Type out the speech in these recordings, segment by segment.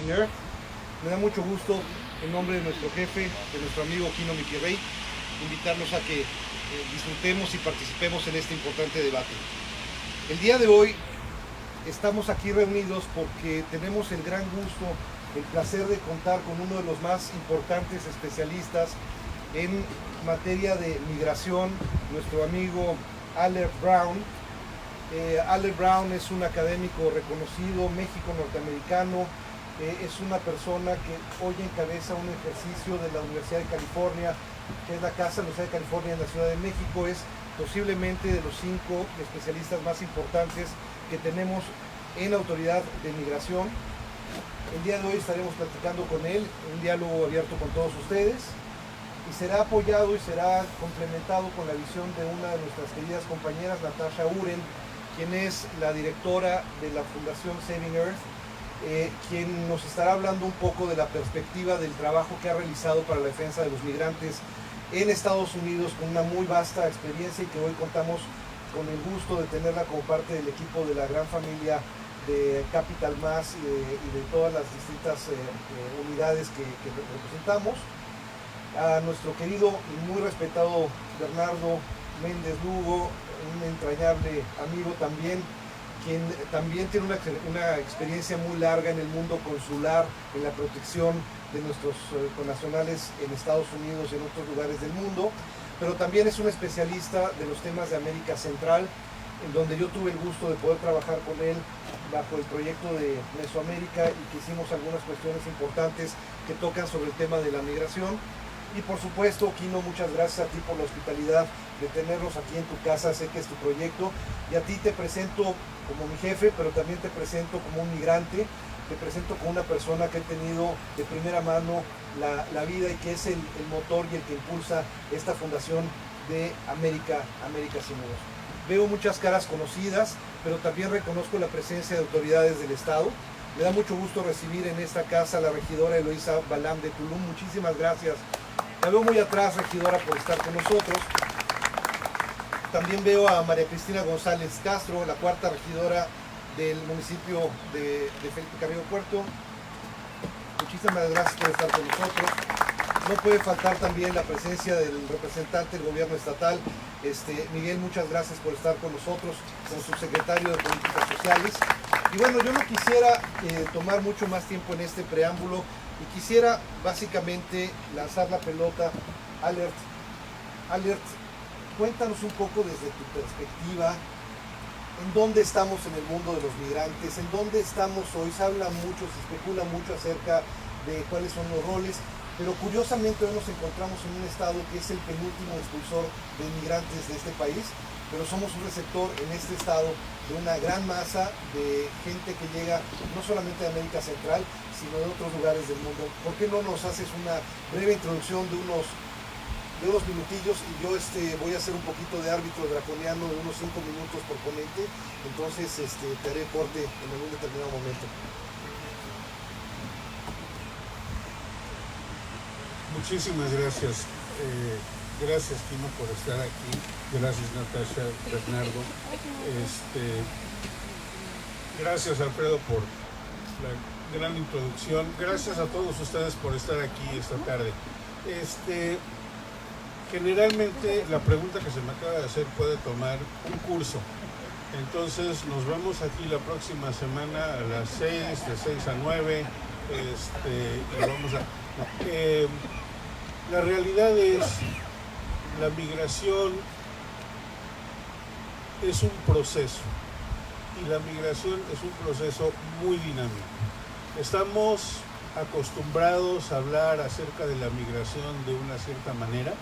Saving Earth. Me da mucho gusto, en nombre de nuestro jefe, de nuestro amigo Kino Miquirrey, invitarlos a que disfrutemos y participemos en este importante debate. El día de hoy estamos aquí reunidos porque tenemos el gran gusto, el placer de contar con uno de los más importantes especialistas en materia de migración, nuestro amigo Allert Brown. Allert Brown es un académico reconocido, México-norteamericano, es una persona que hoy encabeza un ejercicio de la Universidad de California, que es la Casa de la Universidad de California en la Ciudad de México. Es posiblemente de los 5 especialistas más importantes que tenemos en autoridad de migración. El día de hoy estaremos platicando con él, un diálogo abierto con todos ustedes, y será apoyado y será complementado con la visión de una de nuestras queridas compañeras, Natasha Uren, quien es la directora de la Fundación Saving Earth, quien nos estará hablando un poco de la perspectiva del trabajo que ha realizado para la defensa de los migrantes en Estados Unidos, con una muy vasta experiencia, y que hoy contamos con el gusto de tenerla como parte del equipo de la gran familia de Capital Mass y de todas las distintas unidades que representamos. A nuestro querido y muy respetado Bernardo Méndez Lugo, un entrañable amigo también, quien también tiene una experiencia muy larga en el mundo consular, en la protección de nuestros connacionales en Estados Unidos y en otros lugares del mundo, pero también es un especialista de los temas de América Central, en donde yo tuve el gusto de poder trabajar con él bajo el proyecto de Mesoamérica, y que hicimos algunas cuestiones importantes que tocan sobre el tema de la migración. Y por supuesto, Kino, muchas gracias a ti por la hospitalidad de tenernos aquí en tu casa. Sé que es tu proyecto, y a ti te presento como mi jefe, pero también te presento como un migrante, te presento como una persona que ha tenido de primera mano la vida, y que es el motor y el que impulsa esta fundación de América Sin Muros. Veo muchas caras conocidas, pero también reconozco la presencia de autoridades del Estado. Me da mucho gusto recibir en esta casa a la regidora Eloísa Balam de Tulum. Muchísimas gracias. La veo muy atrás, regidora, por estar con nosotros. También veo a María Cristina González Castro, la 4ª regidora del municipio de Felipe Carrillo Puerto. Muchísimas gracias por estar con nosotros. No puede faltar también la presencia del representante del gobierno estatal, Miguel. Muchas gracias por estar con nosotros, con su secretario de Políticas Sociales. Y bueno, yo no quisiera tomar mucho más tiempo en este preámbulo, y quisiera básicamente lanzar la pelota. Allert, cuéntanos un poco desde tu perspectiva, en dónde estamos en el mundo de los migrantes, en dónde estamos hoy. Se habla mucho, se especula mucho acerca de cuáles son los roles, pero curiosamente hoy nos encontramos en un estado que es el penúltimo expulsor de migrantes de este país, pero somos un receptor en este estado de una gran masa de gente que llega no solamente de América Central, sino de otros lugares del mundo. ¿Por qué no nos haces una breve introducción de unos minutillos? Y yo voy a hacer un poquito de árbitro draconiano de unos 5 minutos por ponente, entonces te haré corte en algún determinado momento. Muchísimas gracias. Gracias, Kino, por estar aquí. Gracias, Natasha, Bernardo. Gracias, Alfredo, por la gran introducción. Gracias a todos ustedes por estar aquí esta tarde. Generalmente la pregunta que se me acaba de hacer puede tomar un curso. Entonces nos vemos aquí la próxima semana a las 6, de 6 a 9. Y vamos a... la realidad es, la migración es un proceso, y la migración es un proceso muy dinámico. Estamos acostumbrados a hablar acerca de la migración de una cierta manera.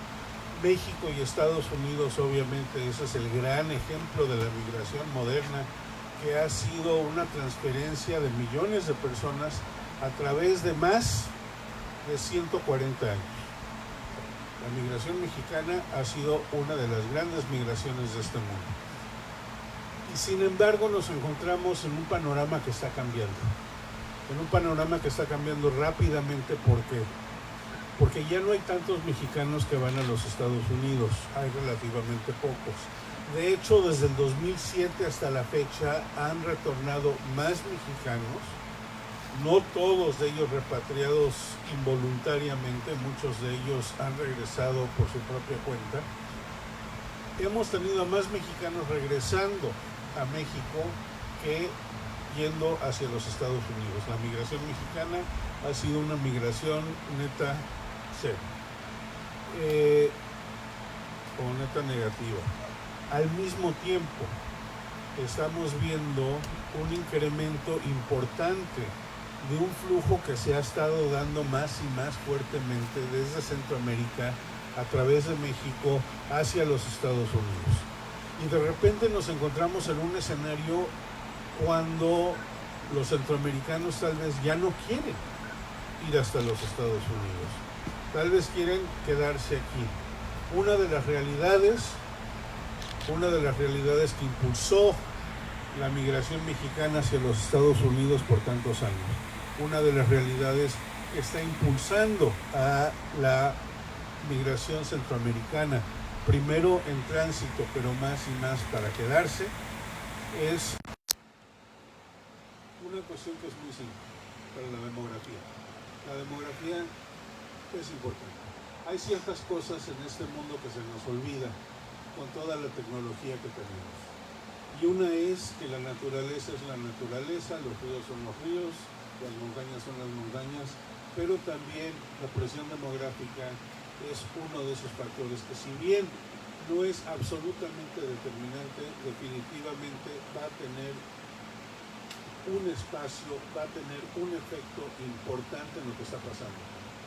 México y Estados Unidos, obviamente, ese es el gran ejemplo de la migración moderna, que ha sido una transferencia de millones de personas a través de más de 140 años. La migración mexicana ha sido una de las grandes migraciones de este mundo. Y sin embargo nos encontramos en un panorama que está cambiando. En un panorama que está cambiando rápidamente. Porque ya no hay tantos mexicanos que van a los Estados Unidos. Hay relativamente pocos. De hecho, desde el 2007 hasta la fecha han retornado más mexicanos no todos de ellos repatriados involuntariamente, muchos de ellos han regresado por su propia cuenta. Hemos tenido a más mexicanos regresando a México que yendo hacia los Estados Unidos. La migración mexicana ha sido una migración neta cero, o neta negativa. Al mismo tiempo, estamos viendo un incremento importante de un flujo que se ha estado dando más y más fuertemente desde Centroamérica a través de México hacia los Estados Unidos. Y de repente nos encontramos en un escenario cuando los centroamericanos tal vez ya no quieren ir hasta los Estados Unidos, tal vez quieren quedarse aquí. Una de las realidades que impulsó la migración mexicana hacia los Estados Unidos por tantos años, una de las realidades que está impulsando a la migración centroamericana, primero en tránsito, pero más y más para quedarse, es una cuestión que es muy simple para la demografía. La demografía es importante. Hay ciertas cosas en este mundo que se nos olvida con toda la tecnología que tenemos. Y una es que la naturaleza es la naturaleza, los ríos son los ríos, las montañas son las montañas, pero también la presión demográfica es uno de esos factores que, si bien no es absolutamente determinante, definitivamente va a tener un espacio, va a tener un efecto importante en lo que está pasando.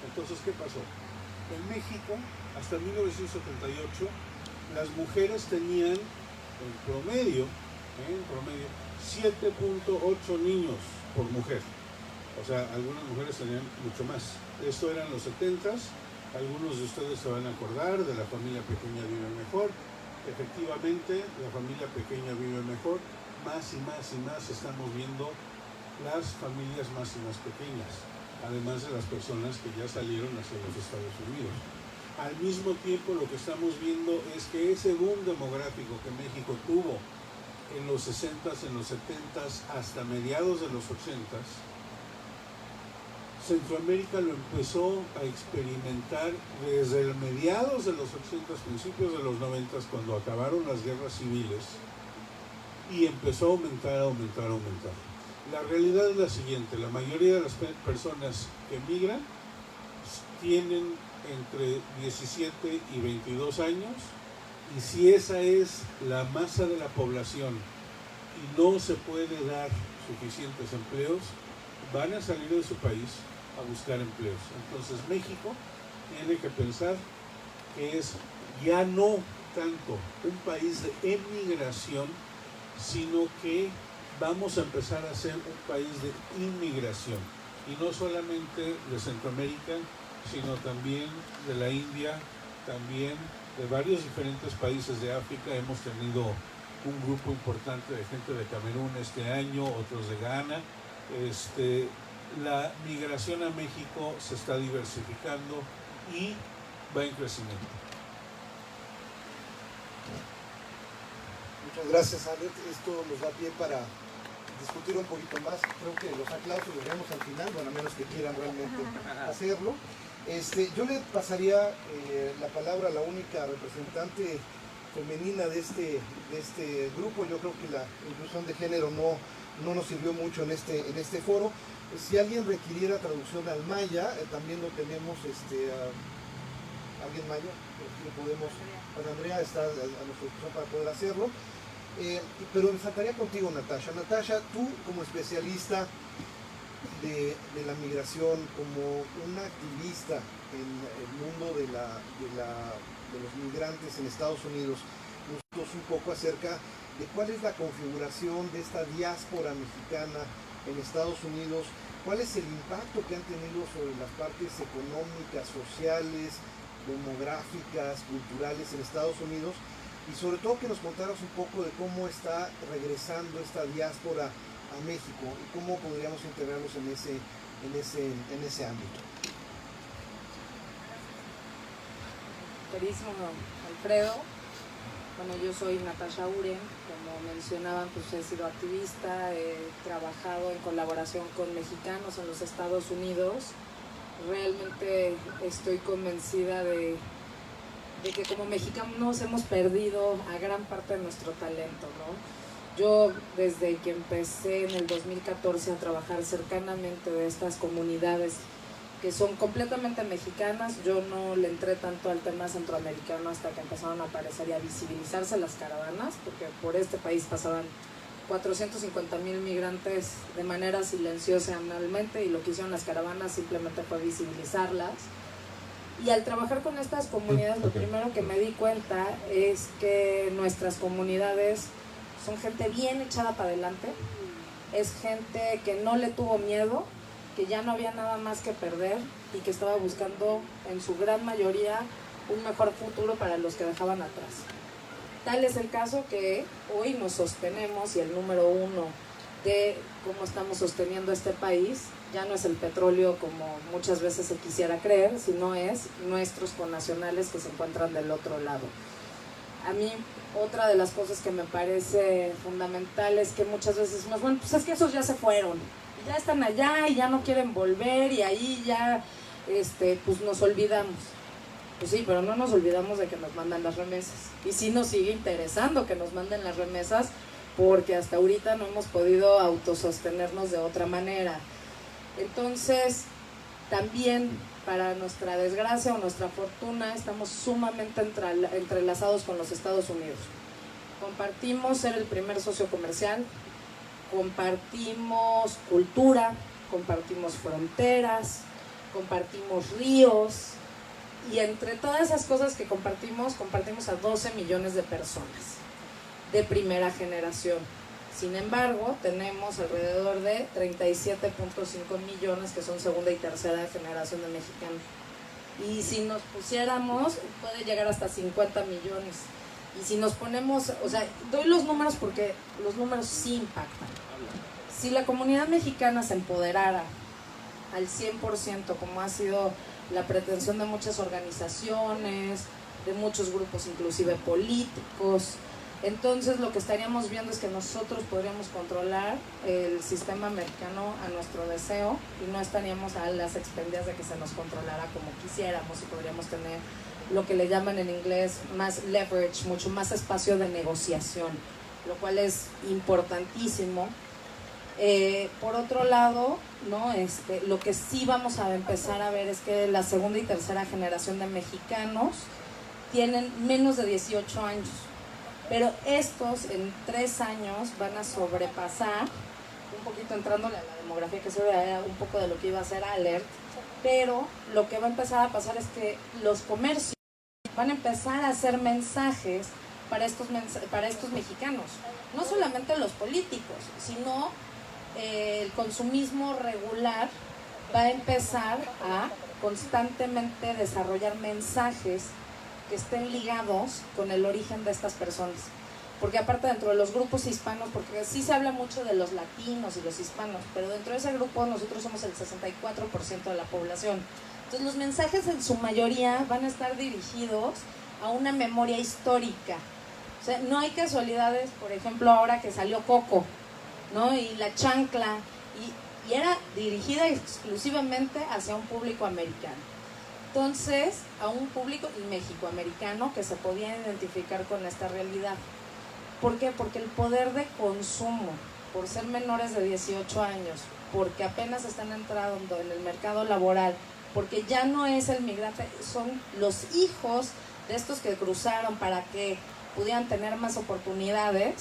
Entonces, ¿qué pasó? En México, hasta 1978, las mujeres tenían en promedio 7.8 niños por mujer. O sea, algunas mujeres tenían mucho más. Esto era en los 70s. Algunos de ustedes se van a acordar de La Familia Pequeña Vive Mejor. Efectivamente, La Familia Pequeña Vive Mejor. Más y más y más estamos viendo las familias más y más pequeñas, además de las personas que ya salieron hacia los Estados Unidos. Al mismo tiempo, lo que estamos viendo es que ese boom demográfico que México tuvo en los 60s, en los 70s, hasta mediados de los 80s, Centroamérica lo empezó a experimentar desde mediados de los 80s, principios de los 90s, cuando acabaron las guerras civiles, y empezó a aumentar. La realidad es la siguiente: la mayoría de las personas que migran tienen entre 17 y 22 años, y si esa es la masa de la población y no se puede dar suficientes empleos, van a salir de su país a buscar empleos. Entonces México tiene que pensar que es ya no tanto un país de emigración, sino que vamos a empezar a ser un país de inmigración, y no solamente de Centroamérica, sino también de la India, también de varios diferentes países de África. Hemos tenido un grupo importante de gente de Camerún este año, otros de Ghana. La migración a México se está diversificando y va en crecimiento. Muchas gracias, Alex. Esto nos da pie para discutir un poquito más. Creo que los aplausos los haremos al final, bueno, a menos que quieran realmente hacerlo. Yo le pasaría la palabra a la única representante femenina de este grupo. Yo creo que la inclusión de género no nos sirvió mucho en este foro. Si alguien requiriera traducción al maya, también lo tenemos. ¿Alguien maya? Podemos, para Andrea está a nuestra disposición para poder hacerlo. Pero me saltaría contigo, Natasha. Natasha, tú como especialista de la migración, como una activista en el mundo de los migrantes en Estados Unidos, nos cuentas un poco acerca de cuál es la configuración de esta diáspora mexicana en Estados Unidos, cuál es el impacto que han tenido sobre las partes económicas, sociales, demográficas, culturales en Estados Unidos, y sobre todo que nos contaras un poco de cómo está regresando esta diáspora a México y cómo podríamos integrarlos en ese ámbito. Queridísimo Alfredo, Bueno, yo soy Natasha Uren, como mencionaban, pues he sido activista, he trabajado en colaboración con mexicanos en los Estados Unidos. Realmente estoy convencida de que como mexicanos hemos perdido a gran parte de nuestro talento, ¿no? Yo desde que empecé en el 2014 a trabajar cercanamente de estas comunidades que son completamente mexicanas, yo no le entré tanto al tema centroamericano hasta que empezaron a aparecer y a visibilizarse las caravanas, porque por este país pasaban 450,000 migrantes de manera silenciosa anualmente, y lo que hicieron las caravanas simplemente fue visibilizarlas. Y al trabajar con estas comunidades, lo primero que me di cuenta es que nuestras comunidades son gente bien echada para adelante, es gente que no le tuvo miedo, que ya no había nada más que perder y que estaba buscando en su gran mayoría un mejor futuro para los que dejaban atrás. Tal es el caso que hoy nos sostenemos, y el número uno de cómo estamos sosteniendo este país ya no es el petróleo como muchas veces se quisiera creer, sino es nuestros connacionales que se encuentran del otro lado. A mí otra de las cosas que me parece fundamental es que muchas veces decimos, bueno, pues es que esos ya se fueron, ya están allá y ya no quieren volver, y ahí ya pues nos olvidamos. Pues sí, pero no nos olvidamos de que nos mandan las remesas, y sí nos sigue interesando que nos manden las remesas, porque hasta ahorita no hemos podido autosostenernos de otra manera. Entonces, también, para nuestra desgracia o nuestra fortuna, estamos sumamente entrelazados con los Estados Unidos. Compartimos ser el primer socio comercial, compartimos cultura, compartimos fronteras, compartimos ríos, y entre todas esas cosas que compartimos a 12 millones de personas de primera generación. Sin embargo, tenemos alrededor de 37.5 millones que son segunda y tercera generación de mexicanos. Y si nos pusiéramos, puede llegar hasta 50 millones. Y si nos ponemos, o sea, doy los números porque los números sí impactan. Si la comunidad mexicana se empoderara al 100%, como ha sido la pretensión de muchas organizaciones, de muchos grupos inclusive políticos, entonces lo que estaríamos viendo es que nosotros podríamos controlar el sistema americano a nuestro deseo, y no estaríamos a las expendias de que se nos controlara como quisiéramos, y podríamos tener lo que le llaman en inglés más leverage, mucho más espacio de negociación, lo cual es importantísimo. Por otro lado, ¿no? Lo que sí vamos a empezar a ver es que la segunda y tercera generación de mexicanos tienen menos de 18 años. Pero estos en 3 años van a sobrepasar, un poquito entrándole a la demografía, que eso era un poco de lo que iba a hacer Alert, pero lo que va a empezar a pasar es que los comercios van a empezar a hacer mensajes para estos mexicanos. No solamente los políticos, sino el consumismo regular va a empezar a constantemente desarrollar mensajes que estén ligados con el origen de estas personas, porque aparte dentro de los grupos hispanos, porque sí se habla mucho de los latinos y los hispanos, pero dentro de ese grupo nosotros somos el 64% de la población. Entonces los mensajes en su mayoría van a estar dirigidos a una memoria histórica. O sea, no hay casualidades, por ejemplo, ahora que salió Coco, ¿no? Y la chancla, y era dirigida exclusivamente hacia un público americano. Entonces, a un público mexicoamericano que se podía identificar con esta realidad. ¿Por qué? Porque el poder de consumo, por ser menores de 18 años, porque apenas están entrando en el mercado laboral, porque ya no es el migrante, son los hijos de estos que cruzaron para que pudieran tener más oportunidades.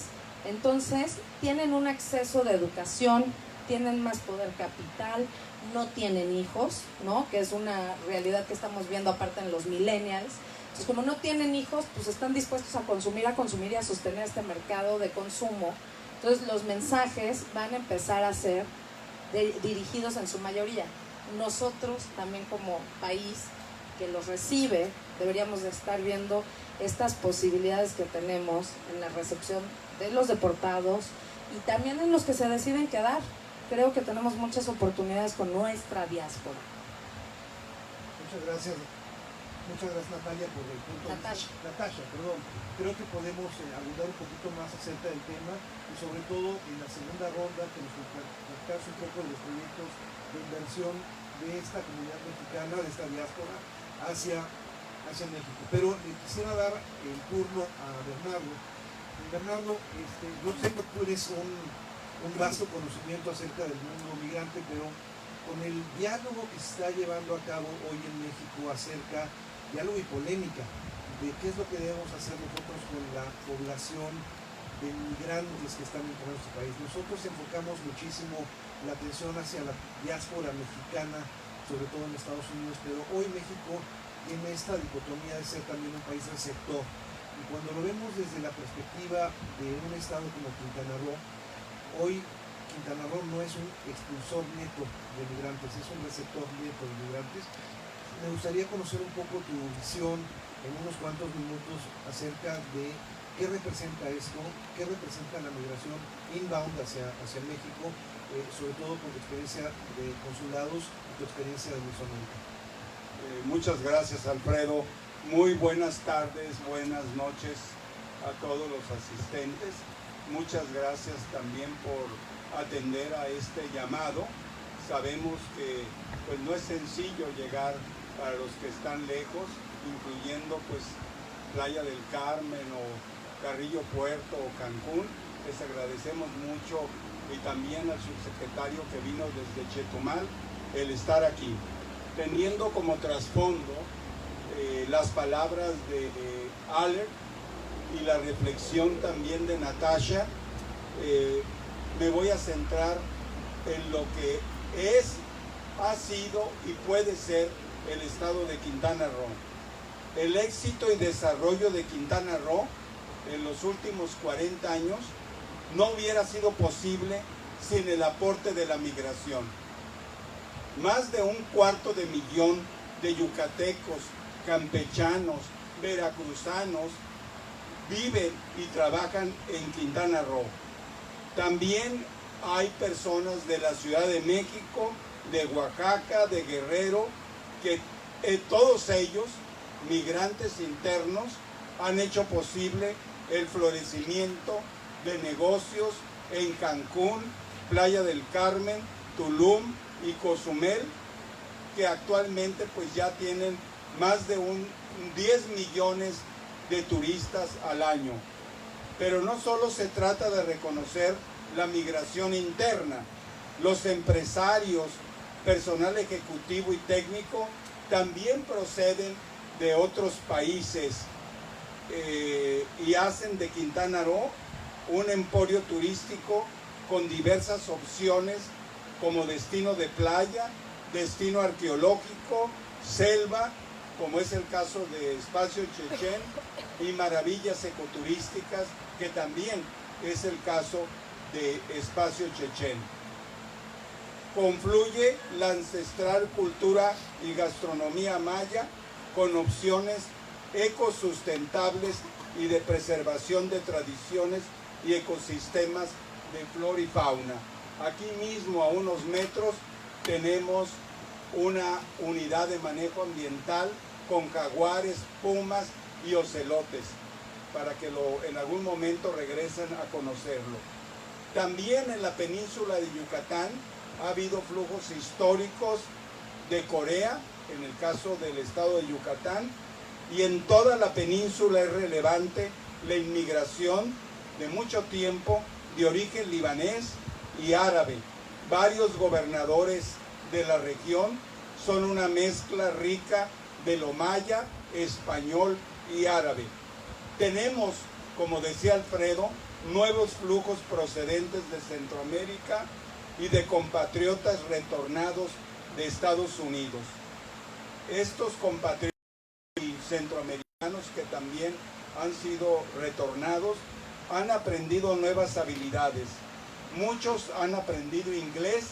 Entonces, tienen un acceso de educación, tienen más poder capital, no tienen hijos, ¿no? Que es una realidad que estamos viendo aparte en los millennials. Entonces, como no tienen hijos, pues están dispuestos a consumir y a sostener este mercado de consumo. Entonces, los mensajes van a empezar a ser dirigidos en su mayoría. Nosotros también como país que los recibe, deberíamos de estar viendo estas posibilidades que tenemos en la recepción de los deportados y también en los que se deciden quedar. Creo que tenemos muchas oportunidades con nuestra diáspora. Muchas gracias. Muchas gracias, Natalia, por el punto. Natasha, perdón. Creo que podemos abundar un poquito más acerca del tema y sobre todo en la segunda ronda que nos platicarás un poco de los proyectos de inversión de esta comunidad mexicana, de esta diáspora, hacia México. Pero le quisiera dar el turno a Bernardo. Bernardo, yo sé que tú eres un vasto conocimiento acerca del mundo migrante, pero con el diálogo que se está llevando a cabo hoy en México acerca, diálogo y polémica, de qué es lo que debemos hacer nosotros con la población de migrantes que están en nuestro país. Nosotros enfocamos muchísimo la atención hacia la diáspora mexicana, sobre todo en Estados Unidos, pero hoy México tiene esta dicotomía de ser también un país receptor. Y cuando lo vemos desde la perspectiva de un estado como Quintana Roo, hoy Quintana Roo no es un expulsor neto de migrantes, es un receptor neto de migrantes. Me gustaría conocer un poco tu visión en unos cuantos minutos acerca de qué representa esto, qué representa la migración inbound hacia México, sobre todo con tu experiencia de consulados y tu experiencia de Mesoamérica. Muchas gracias, Alfredo. Muy buenas tardes, buenas noches a todos los asistentes. Muchas gracias también por atender a este llamado. Sabemos que pues, no es sencillo llegar para los que están lejos, incluyendo pues Playa del Carmen o Carrillo Puerto o Cancún. Les agradecemos mucho y también al subsecretario que vino desde Chetumal el estar aquí, teniendo como trasfondo las palabras de Aller y la reflexión también de Natasha. Me voy a centrar en lo que es, ha sido y puede ser el estado de Quintana Roo. El éxito y desarrollo de Quintana Roo en los últimos 40 años no hubiera sido posible sin el aporte de la migración. Más de 250 000 de yucatecos, campechanos, veracruzanos viven y trabajan en Quintana Roo. También hay personas de la Ciudad de México, de Oaxaca, de Guerrero, que todos ellos, migrantes internos, han hecho posible el florecimiento de negocios en Cancún, Playa del Carmen, Tulum y Cozumel, que actualmente pues ya tienen más de 10 millones de turistas al año. Pero no solo se trata de reconocer la migración interna, los empresarios, personal ejecutivo y técnico también proceden de otros países y hacen de Quintana Roo un emporio turístico con diversas opciones como destino de playa, destino arqueológico, selva, como es el caso de Espacio Chechen, y maravillas ecoturísticas, que también es el caso de Espacio Chechen. Confluye la ancestral cultura y gastronomía maya con opciones ecosustentables y de preservación de tradiciones y ecosistemas de flora y fauna. Aquí mismo, a unos metros, tenemos una unidad de manejo ambiental con jaguares, pumas y ocelotes, para que en algún momento regresen a conocerlo. También en la península de Yucatán ha habido flujos históricos de Corea, en el caso del estado de Yucatán, y en toda la península es relevante la inmigración de mucho tiempo de origen libanés y árabe. Varios gobernadores de la región son una mezcla rica de lo maya, español y árabe. Tenemos, como decía Alfredo, nuevos flujos procedentes de Centroamérica y de compatriotas retornados de Estados Unidos. Estos compatriotas y centroamericanos que también han sido retornados han aprendido nuevas habilidades. Muchos han aprendido inglés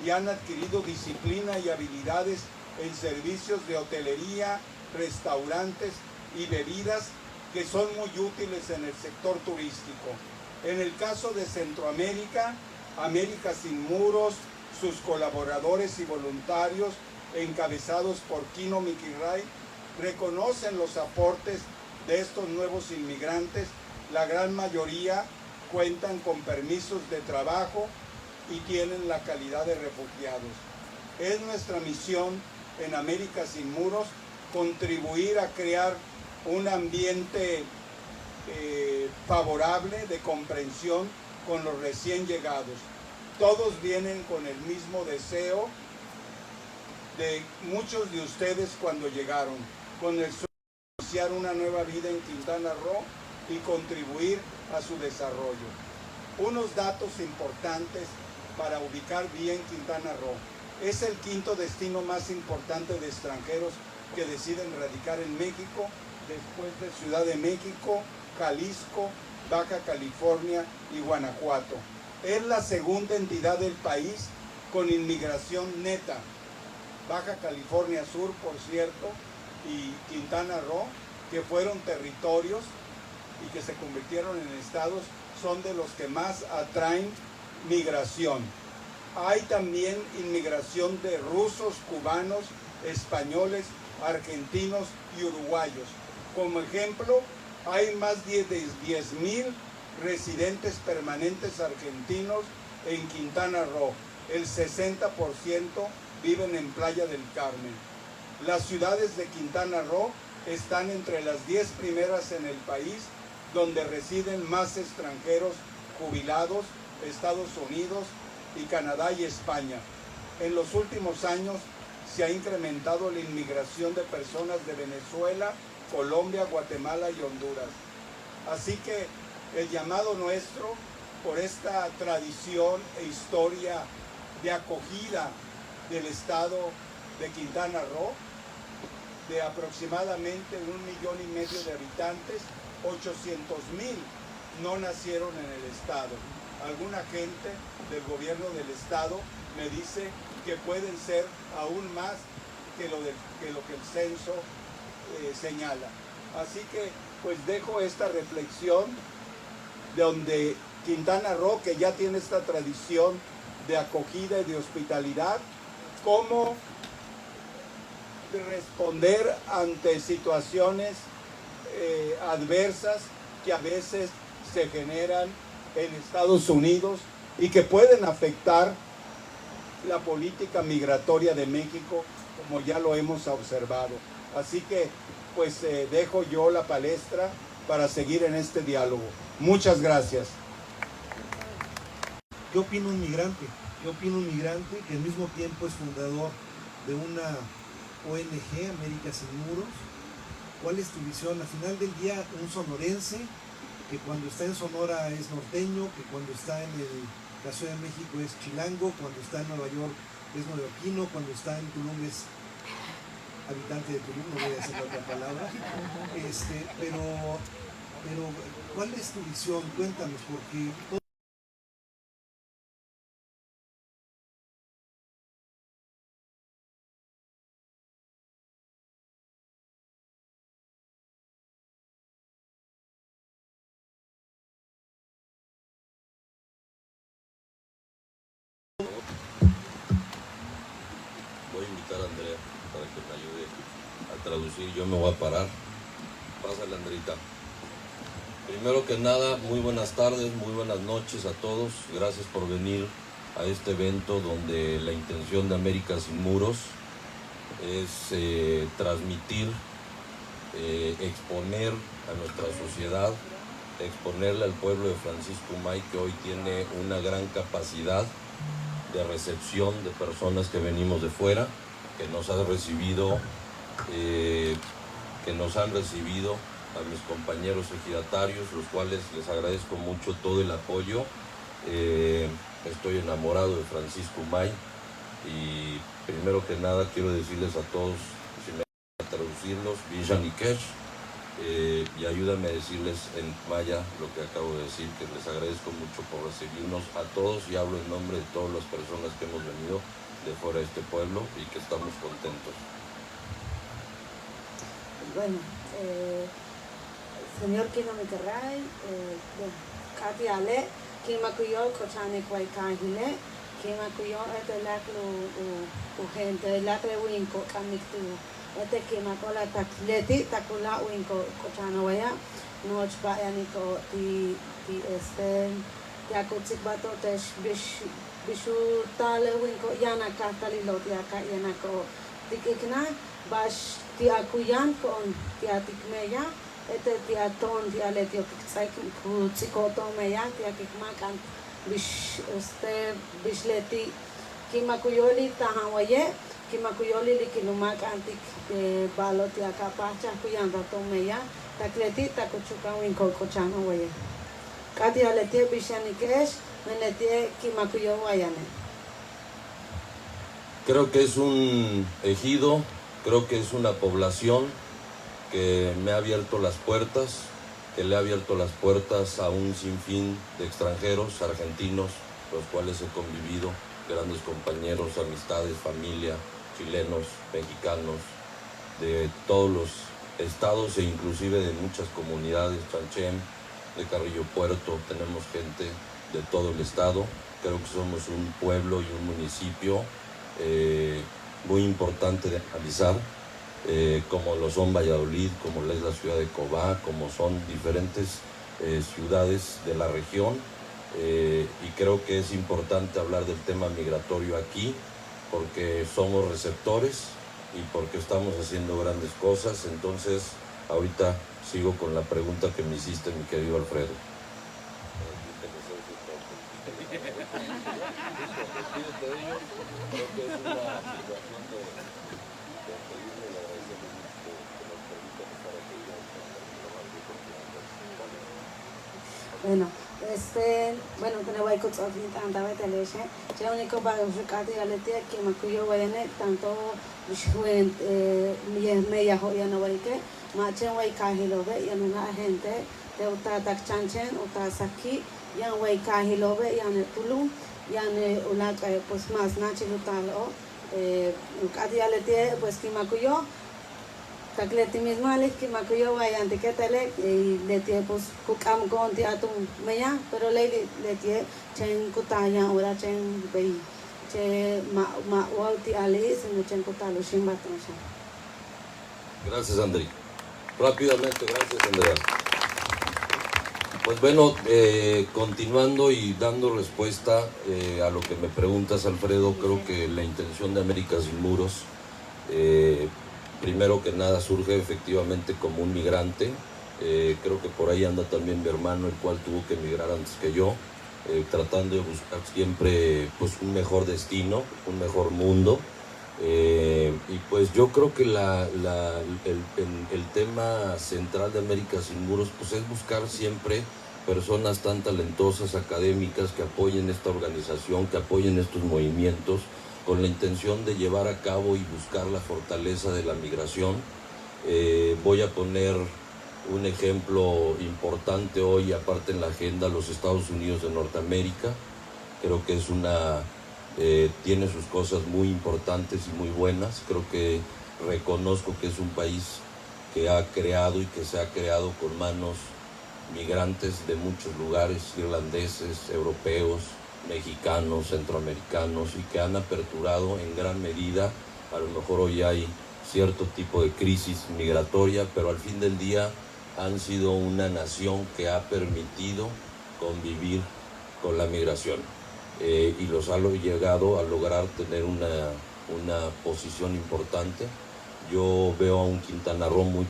y han adquirido disciplina y habilidades en servicios de hotelería, restaurantes y bebidas que son muy útiles en el sector turístico. En el caso de Centroamérica, América Sin Muros, sus colaboradores y voluntarios, encabezados por Kino Mikiray, reconocen los aportes de estos nuevos inmigrantes. La gran mayoría cuentan con permisos de trabajo y tienen la calidad de refugiados. Es nuestra misión en América Sin Muros contribuir a crear un ambiente favorable de comprensión con los recién llegados. Todos vienen con el mismo deseo de muchos de ustedes cuando llegaron, con el sueño de iniciar una nueva vida en Quintana Roo y contribuir a su desarrollo. Unos datos importantes para ubicar bien Quintana Roo. Es el quinto destino más importante de extranjeros que deciden radicar en México, después de Ciudad de México, Jalisco, Baja California y Guanajuato. Es la segunda entidad del país con inmigración neta. Baja California Sur, por cierto, y Quintana Roo, que fueron territorios y que se convirtieron en estados, son de los que más atraen migración. Hay también inmigración de rusos, cubanos, españoles, argentinos y uruguayos. Como ejemplo, hay más de 10,000 residentes permanentes argentinos en Quintana Roo. El 60% viven en Playa del Carmen. Las ciudades de Quintana Roo están entre las 10 primeras en el país donde residen más extranjeros jubilados, Estados Unidos y Canadá y España. En los últimos años se ha incrementado la inmigración de personas de Venezuela, Colombia, Guatemala y Honduras. Así que el llamado nuestro por esta tradición e historia de acogida del estado de Quintana Roo, de aproximadamente 1,5 millones de habitantes, 800,000 no nacieron en el estado. Alguna gente del gobierno del estado me dice que pueden ser aún más que lo que el censo señala. Así que pues dejo esta reflexión donde Quintana Roo, que ya tiene esta tradición de acogida y de hospitalidad, cómo responder ante situaciones adversas que a veces se generan en Estados Unidos y que pueden afectar la política migratoria de México, como ya lo hemos observado. Así que pues dejo yo la palestra para seguir en este diálogo. Muchas gracias. ¿Qué opina un migrante? Yo opino un migrante que al mismo tiempo es fundador de una ONG, América Sin Muros. ¿Cuál es tu visión? Al final del día, un sonorense que cuando está en Sonora es norteño, que cuando está en la Ciudad de México es chilango, cuando está en Nueva York es neoyorquino, cuando está en Tulum es habitante de Tulum, no voy a decir la otra palabra. Pero ¿cuál es tu visión? Cuéntanos, porque voy a invitar a Andrea para que me ayude a traducir. Yo me voy a parar. Pásale, Andrita. Primero que nada, muy buenas tardes, muy buenas noches a todos. Gracias por venir a este evento donde la intención de América Sin Muros es transmitir, exponer a nuestra sociedad, exponerle al pueblo de Francisco Umay, que hoy tiene una gran capacidad de recepción de personas que venimos de fuera, que nos han recibido a mis compañeros ejidatarios, los cuales les agradezco mucho todo el apoyo. Estoy enamorado de Francisco Umay y primero que nada quiero decirles a todos, si me ayudan a traducirlos, Villan y Kesh, y ayúdame a decirles en maya lo que acabo de decir, que les agradezco mucho por recibirnos a todos y hablo en nombre de todas las personas que hemos venido de fuera de este pueblo y que estamos contentos. Bueno, señor Kino Miteray, Kati Ale, Kimakuyo, Kochane Kwaikahine, Kimakuyo etelaklu gente lakle winko kamiktu kimakola takleti takula winko kochanawaya noch bayaniko ti yakutsikbato tesh bishu tale winko yana katalilo tiaka yanako tikikna bash tiakuyan kon tiatikmeya tiaton tialetio kutsikotomeya tiakikmakan bishleti kimakuyoli tahawaye kimakuyoli likilumak antik balot ya kapacha kuyanda tomeya takleti takuchuka winko kochanawaye kati aletie bishanikesh menetie kimakuyo wayane. Creo que es un ejido, creo que es una población que me ha abierto las puertas, que le ha abierto las puertas a un sinfín de extranjeros, argentinos, los cuales he convivido, grandes compañeros, amistades, familia, chilenos, mexicanos, de todos los estados e inclusive de muchas comunidades, Chalchén, de Carrillo Puerto, tenemos gente de todo el estado. Creo que somos un pueblo y un municipio muy importante de analizar. Como lo son Valladolid, como lo es la ciudad de Cobá, como son diferentes ciudades de la región, y creo que es importante hablar del tema migratorio aquí porque somos receptores y porque estamos haciendo grandes cosas. Entonces ahorita sigo con la pregunta que me hiciste, mi querido Alfredo. Bueno, tenemos que tanta vez teleche. Yo único para buscarte a leer que me cuyo vayane tanto bishuen media hoya no vay que machen way kahilobe ya una gente de uta takchanchen uta saki ya way kahilobe ya ne tulum ya ne una pues más nachi lutalo buscarte a leer pues que me cuyo takleti misma les que makuyo vayan de que tele y le tie pues kukam con teatro meya pero le tie chen kutaya ahora chen bei che ma walti ali se chen kutalo shimba transha. Gracias, André. Rápidamente, gracias, Andrea. Pues bueno, continuando y dando respuesta a lo que me preguntas, Alfredo, creo que la intención de América Sin Muros primero que nada surge efectivamente como un migrante. Creo que por ahí anda también mi hermano, el cual tuvo que emigrar antes que yo, tratando de buscar siempre pues un mejor destino, un mejor mundo. Y pues yo creo que el tema central de América Sin Muros pues es buscar siempre personas tan talentosas, académicas, que apoyen esta organización, que apoyen estos movimientos, con la intención de llevar a cabo y buscar la fortaleza de la migración. Voy a poner un ejemplo importante hoy, aparte en la agenda, los Estados Unidos de Norteamérica. Creo que es tiene sus cosas muy importantes y muy buenas. Creo que reconozco que es un país que ha creado y que se ha creado con manos migrantes de muchos lugares, irlandeses, europeos, mexicanos, centroamericanos, y que han aperturado en gran medida. A lo mejor hoy hay cierto tipo de crisis migratoria, pero al fin del día han sido una nación que ha permitido convivir con la migración y los ha llegado a lograr tener una posición importante. Yo veo a un Quintana Roo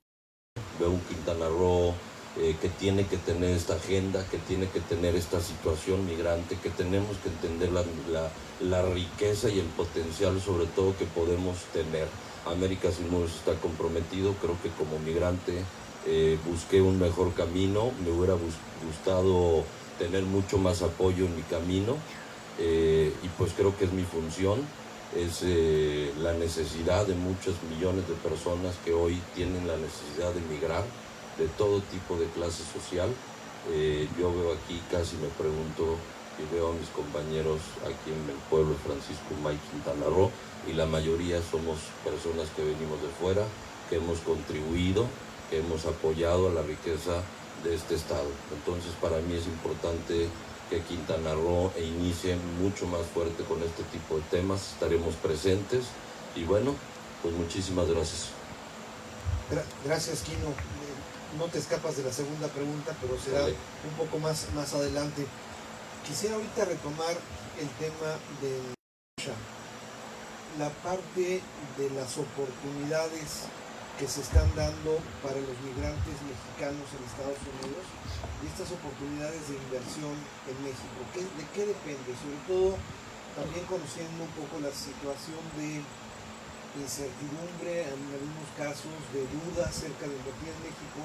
que tiene que tener esta agenda, que tiene que tener esta situación migrante, que tenemos que entender la riqueza y el potencial sobre todo que podemos tener. América Sin Muros está comprometido. Creo que como migrante busqué un mejor camino, me hubiera gustado tener mucho más apoyo en mi camino y pues creo que es mi función. Es la necesidad de muchos millones de personas que hoy tienen la necesidad de migrar, de todo tipo de clase social. Yo veo aquí, casi me pregunto, y veo a mis compañeros aquí en el pueblo de Francisco May, Quintana Roo, y la mayoría somos personas que venimos de fuera, que hemos contribuido, que hemos apoyado a la riqueza de este estado. Entonces para mí es importante que Quintana Roo inicie mucho más fuerte con este tipo de temas. Estaremos presentes y bueno, pues muchísimas gracias. Gracias, Quino. No te escapas de la segunda pregunta, pero será un poco más adelante. Quisiera ahorita retomar el tema de la parte de las oportunidades que se están dando para los migrantes mexicanos en Estados Unidos y estas oportunidades de inversión en México. ¿De qué depende? Sobre todo también conociendo un poco la situación de incertidumbre, en algunos casos de duda acerca de invertir en México.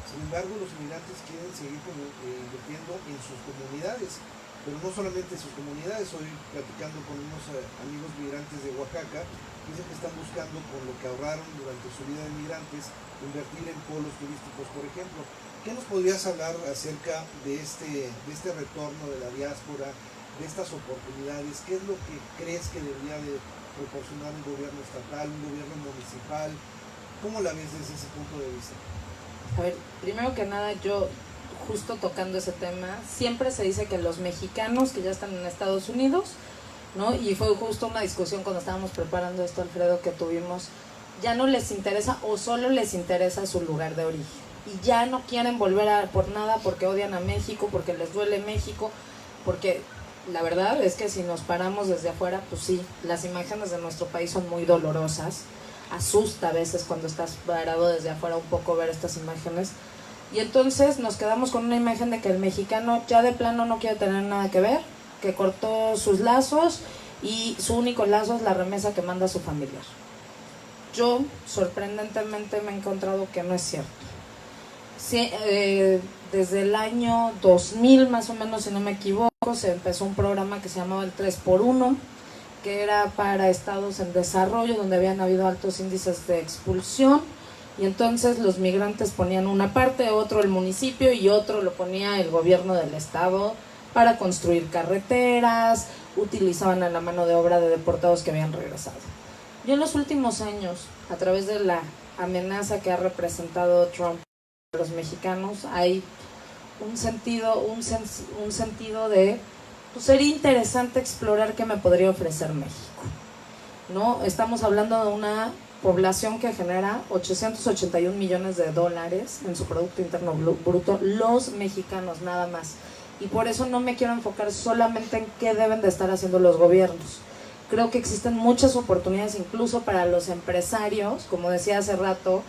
Sin embargo, los migrantes quieren seguir invirtiendo en sus comunidades, pero no solamente en sus comunidades. Hoy platicando con unos amigos migrantes de Oaxaca, dicen que están buscando con lo que ahorraron durante su vida de migrantes, invertir en polos turísticos, por ejemplo. ¿Qué nos podrías hablar acerca de este retorno de la diáspora, de estas oportunidades? ¿Qué es lo que crees que debería de proporcionar un gobierno estatal, un gobierno municipal? ¿Cómo la ves desde ese punto de vista? A ver, primero que nada, yo justo tocando ese tema, siempre se dice que los mexicanos que ya están en Estados Unidos, ¿no? Y fue justo una discusión cuando estábamos preparando esto, Alfredo, que tuvimos, ya no les interesa o solo les interesa su lugar de origen. Y ya no quieren volver por nada porque odian a México, porque les duele México, porque la verdad es que si nos paramos desde afuera, pues sí, las imágenes de nuestro país son muy dolorosas. Asusta a veces cuando estás parado desde afuera un poco ver estas imágenes. Y entonces nos quedamos con una imagen de que el mexicano ya de plano no quiere tener nada que ver, que cortó sus lazos y su único lazo es la remesa que manda a su familiar. Yo sorprendentemente me he encontrado que no es cierto. Sí, desde el año 2000 más o menos, si no me equivoco, se empezó un programa que se llamaba el 3x1, que era para estados en desarrollo donde habían habido altos índices de expulsión, y entonces los migrantes ponían una parte, otro el municipio y otro lo ponía el gobierno del estado para construir carreteras, utilizaban a la mano de obra de deportados que habían regresado. Yo en los últimos años, a través de la amenaza que ha representado Trump a los mexicanos, hay un sentido de, pues sería interesante explorar qué me podría ofrecer México, ¿no? Estamos hablando de una población que genera 881 millones de dólares en su Producto Interno Bruto, los mexicanos nada más. Y por eso no me quiero enfocar solamente en qué deben de estar haciendo los gobiernos. Creo que existen muchas oportunidades incluso para los empresarios, como decía hace rato.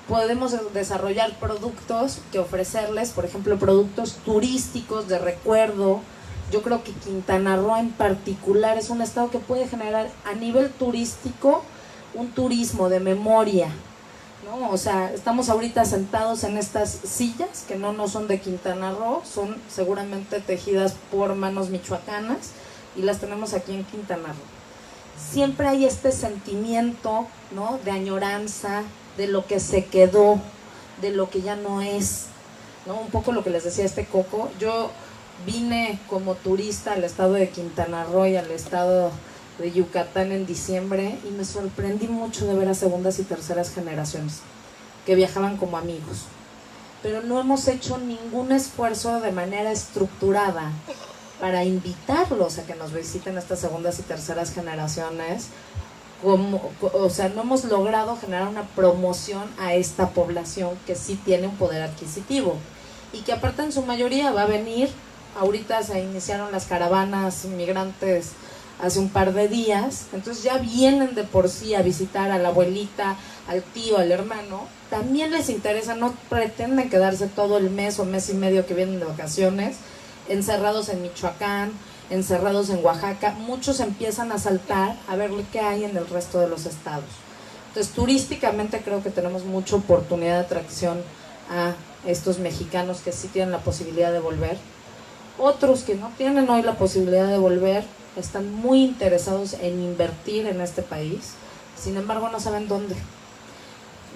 Podemos desarrollar productos que ofrecerles, por ejemplo, productos turísticos de recuerdo. Yo creo que Quintana Roo en particular es un estado que puede generar a nivel turístico un turismo de memoria, ¿no? O sea, estamos ahorita sentados en estas sillas que no son de Quintana Roo, son seguramente tejidas por manos michoacanas y las tenemos aquí en Quintana Roo. Siempre hay este sentimiento, ¿no?, de añoranza, de lo que se quedó, de lo que ya no es, ¿no? Un poco lo que les decía Coco. Yo vine como turista al estado de Quintana Roo y al estado de Yucatán en diciembre y me sorprendí mucho de ver a segundas y terceras generaciones que viajaban como amigos, pero no hemos hecho ningún esfuerzo de manera estructurada para invitarlos a que nos visiten estas segundas y terceras generaciones. O sea, no hemos logrado generar una promoción a esta población que sí tiene un poder adquisitivo y que aparte en su mayoría va a venir. Ahorita se iniciaron las caravanas inmigrantes hace un par de días, entonces ya vienen de por sí a visitar a la abuelita, al tío, al hermano. También les interesa, no pretenden quedarse todo el mes o mes y medio que vienen de vacaciones encerrados en Michoacán, encerrados en Oaxaca. Muchos empiezan a saltar a ver qué hay en el resto de los estados. Entonces turísticamente creo que tenemos mucha oportunidad de atracción a estos mexicanos que sí tienen la posibilidad de volver. Otros que no tienen hoy la posibilidad de volver están muy interesados en invertir en este país, sin embargo no saben dónde.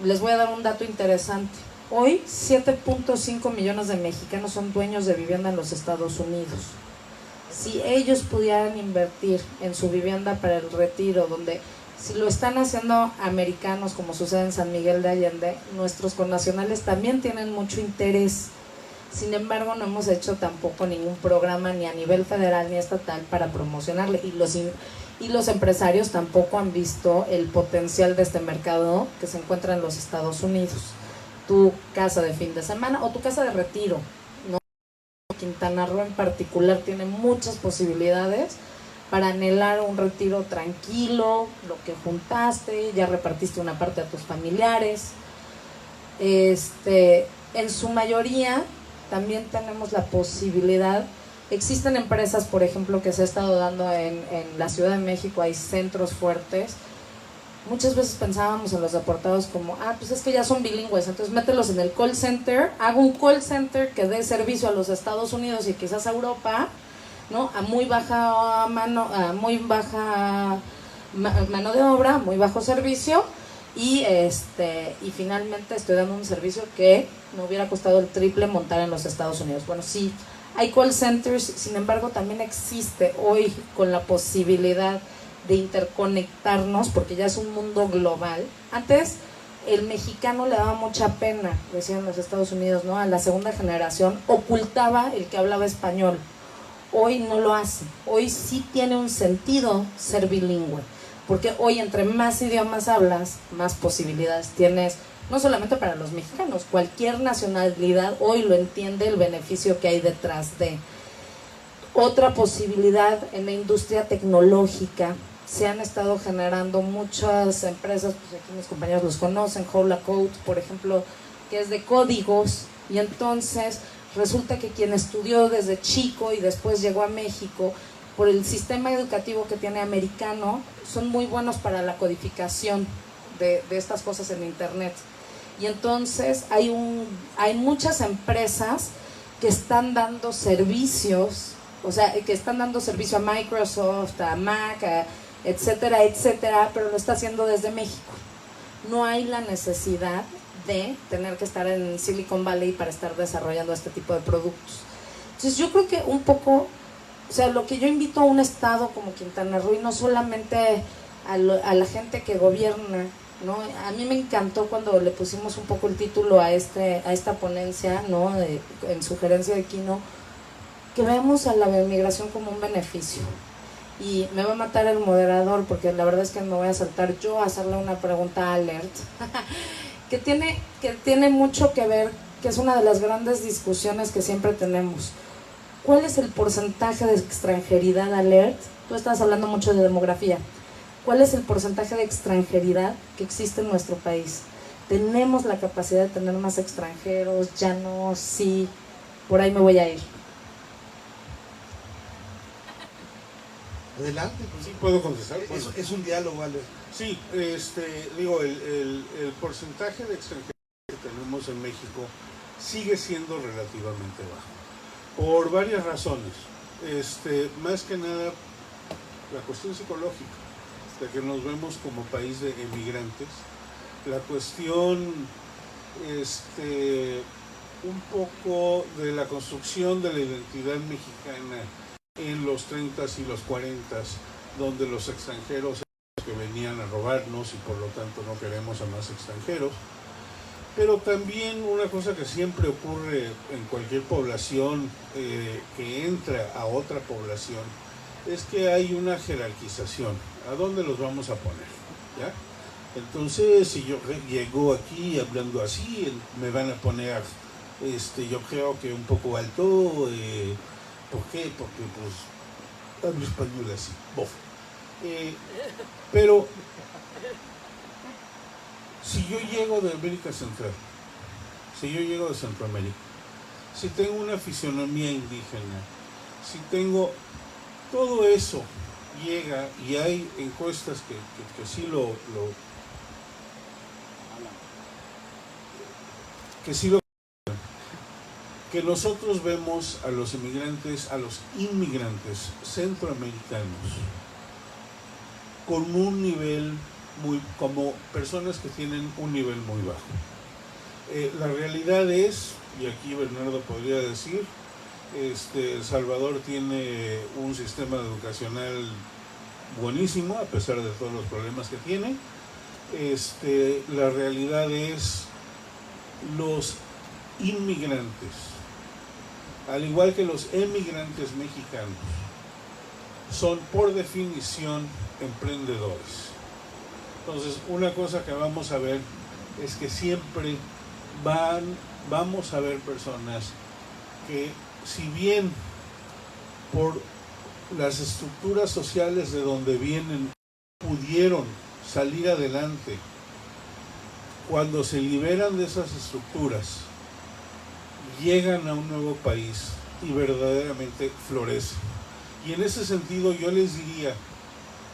Les voy a dar un dato interesante. Hoy 7.5 millones de mexicanos son dueños de vivienda en los Estados Unidos. Si ellos pudieran invertir en su vivienda para el retiro, donde si lo están haciendo americanos como sucede en San Miguel de Allende, nuestros connacionales también tienen mucho interés. Sin embargo, no hemos hecho tampoco ningún programa ni a nivel federal ni estatal para promocionarle, y los empresarios tampoco han visto el potencial de este mercado que se encuentra en los Estados Unidos. Tu casa de fin de semana o tu casa de retiro, ¿no? Quintana Roo en particular tiene muchas posibilidades para anhelar un retiro tranquilo, lo que juntaste, ya repartiste una parte a tus familiares. En su mayoría también tenemos la posibilidad, existen empresas, por ejemplo, que se ha estado dando en la Ciudad de México, hay centros fuertes. Muchas veces pensábamos en los deportados como, pues es que ya son bilingües, entonces mételos en el call center, hago un call center que dé servicio a los Estados Unidos y quizás a Europa, ¿no? A muy baja mano de obra, muy bajo servicio, y finalmente estoy dando un servicio que me hubiera costado el triple montar en los Estados Unidos. Bueno, sí, hay call centers, sin embargo también existe hoy con la posibilidad de interconectarnos, porque ya es un mundo global. Antes el mexicano le daba mucha pena, decían los Estados Unidos, ¿no? A la segunda generación ocultaba el que hablaba español. Hoy no lo hace, hoy sí tiene un sentido ser bilingüe, porque hoy entre más idiomas hablas, más posibilidades tienes, no solamente para los mexicanos, cualquier nacionalidad hoy lo entiende el beneficio que hay detrás de. Otra posibilidad en la industria tecnológica, se han estado generando muchas empresas, pues aquí mis compañeros los conocen, Hola Code, por ejemplo, que es de códigos, y entonces resulta que quien estudió desde chico y después llegó a México, por el sistema educativo que tiene americano, son muy buenos para la codificación de estas cosas en internet. Y entonces hay muchas empresas que están dando servicios, o sea, que están dando servicio a Microsoft, a Mac, etcétera, etcétera, pero lo está haciendo desde México. No hay la necesidad de tener que estar en Silicon Valley para estar desarrollando este tipo de productos. Entonces yo creo que un poco, o sea, lo que yo invito a un estado como Quintana Roo, y no solamente a la gente que gobierna, ¿no? A mí me encantó cuando le pusimos un poco el título a esta ponencia, ¿no? En sugerencia de Kino, que veamos a la migración como un beneficio. Y me va a matar el moderador porque la verdad es que me voy a saltar yo a hacerle una pregunta a Alert que tiene mucho que ver, que es una de las grandes discusiones que siempre tenemos. ¿Cuál es el porcentaje de extranjeridad, Alert? Tú estás hablando mucho de demografía. ¿Cuál es el porcentaje de extranjeridad que existe en nuestro país? ¿Tenemos la capacidad de tener más extranjeros? ¿Ya no? Sí. Por ahí me voy a ir. Adelante, pues. Sí, puedo contestar. Es un diálogo, Ale. Sí, digo, el porcentaje de extranjeros que tenemos en México sigue siendo relativamente bajo, por varias razones. Más que nada, la cuestión psicológica, de que nos vemos como país de emigrantes, la cuestión, un poco de la construcción de la identidad mexicana en los 30s y los 40s, donde los extranjeros que venían a robarnos y por lo tanto no queremos a más extranjeros. Pero también una cosa que siempre ocurre en cualquier población que entra a otra población es que hay una jerarquización. ¿A dónde los vamos a poner? ¿Ya? Entonces, si yo llego aquí hablando así, me van a poner, yo creo que un poco alto. ¿Por qué? Porque pues hablo español así. Bof. Pero si yo llego de América Central, si yo llego de Centroamérica, si tengo una fisionomía indígena, si tengo todo eso, llega y hay encuestas que sí que nosotros vemos a los inmigrantes, a los inmigrantes centroamericanos con un nivel como personas que tienen un nivel muy bajo. La realidad es, y aquí Bernardo podría decir, El Salvador tiene un sistema educacional buenísimo, a pesar de todos los problemas que tiene. La realidad es, los inmigrantes al igual que los emigrantes mexicanos, son por definición emprendedores. Entonces, una cosa que vamos a ver es que siempre vamos a ver personas que, si bien por las estructuras sociales de donde vienen pudieron salir adelante, cuando se liberan de esas estructuras, llegan a un nuevo país y verdaderamente florecen. Y en ese sentido yo les diría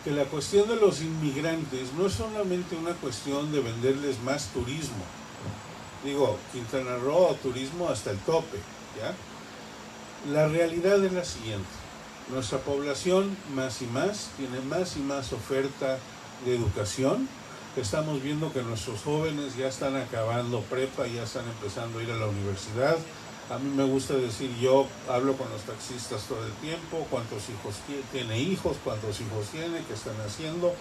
que la cuestión de los inmigrantes no es solamente una cuestión de venderles más turismo. Digo, Quintana Roo, turismo hasta el tope, ¿ya? La realidad es la siguiente: nuestra población más y más tiene más y más oferta de educación. Estamos viendo que nuestros jóvenes ya están acabando prepa, ya están empezando a ir a la universidad. A mí me gusta decir, yo hablo con los taxistas todo el tiempo, cuántos hijos tiene hijos, cuántos hijos tiene, qué están haciendo.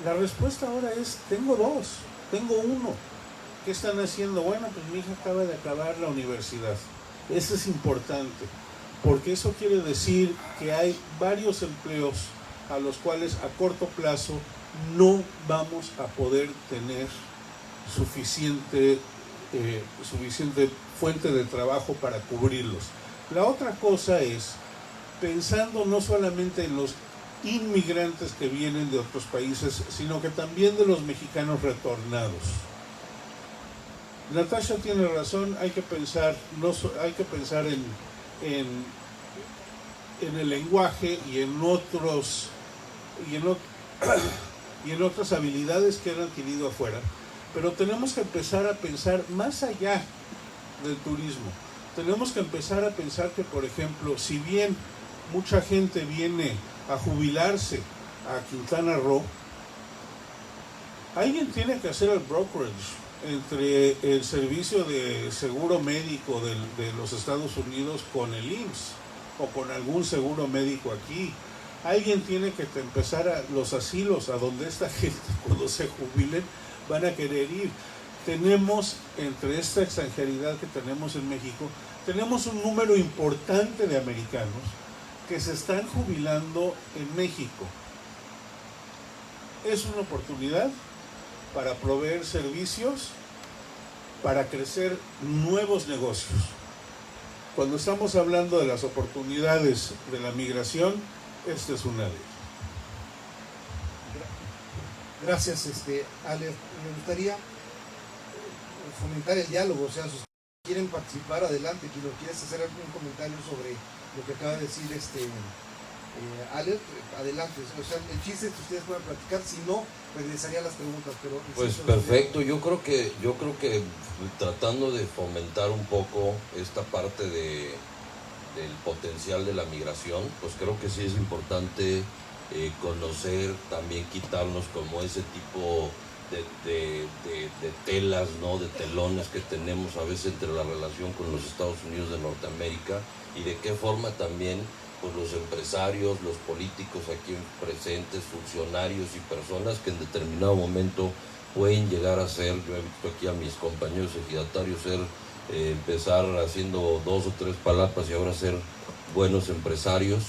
La respuesta ahora es, tengo dos, tengo uno. ¿Qué están haciendo? Bueno, pues mi hija acaba de acabar la universidad. Eso es importante, porque eso quiere decir que hay varios empleos a los cuales a corto plazo no vamos a poder tener suficiente fuente de trabajo para cubrirlos. La otra cosa es, pensando no solamente en los inmigrantes que vienen de otros países, sino que también de los mexicanos retornados. Natasha tiene razón, hay que pensar en el lenguaje y en otras habilidades que han adquirido afuera, pero tenemos que empezar a pensar más allá del turismo. Tenemos que empezar a pensar que, por ejemplo, si bien mucha gente viene a jubilarse a Quintana Roo, alguien tiene que hacer el brokerage entre el servicio de seguro médico de los Estados Unidos con el IMSS o con algún seguro médico aquí. Alguien tiene que empezar a los asilos a donde esta gente, cuando se jubilen, van a querer ir. Tenemos, entre esta extranjeridad que tenemos en México, tenemos un número importante de americanos que se están jubilando en México. Es una oportunidad para proveer servicios, para crecer nuevos negocios. Cuando estamos hablando de las oportunidades de la migración, esta es una de ellas. Gracias, Ale. Me gustaría fomentar el diálogo, o sea, si quieren participar, adelante. Si quieres hacer algún comentario sobre lo que acaba de decir Ale, adelante. O sea, el chiste es que ustedes puedan platicar, si no, regresaría a las preguntas. Pero pues perfecto, yo creo que tratando de fomentar un poco esta parte del potencial de la migración, pues creo que sí es importante conocer, también quitarnos como ese tipo de telas, ¿no? De telones que tenemos a veces entre la relación con los Estados Unidos de Norteamérica, y de qué forma también pues los empresarios, los políticos aquí presentes, funcionarios y personas que en determinado momento pueden llegar a ser, yo he visto aquí a mis compañeros ejidatarios empezar haciendo 2 o 3 palapas y ahora ser buenos empresarios.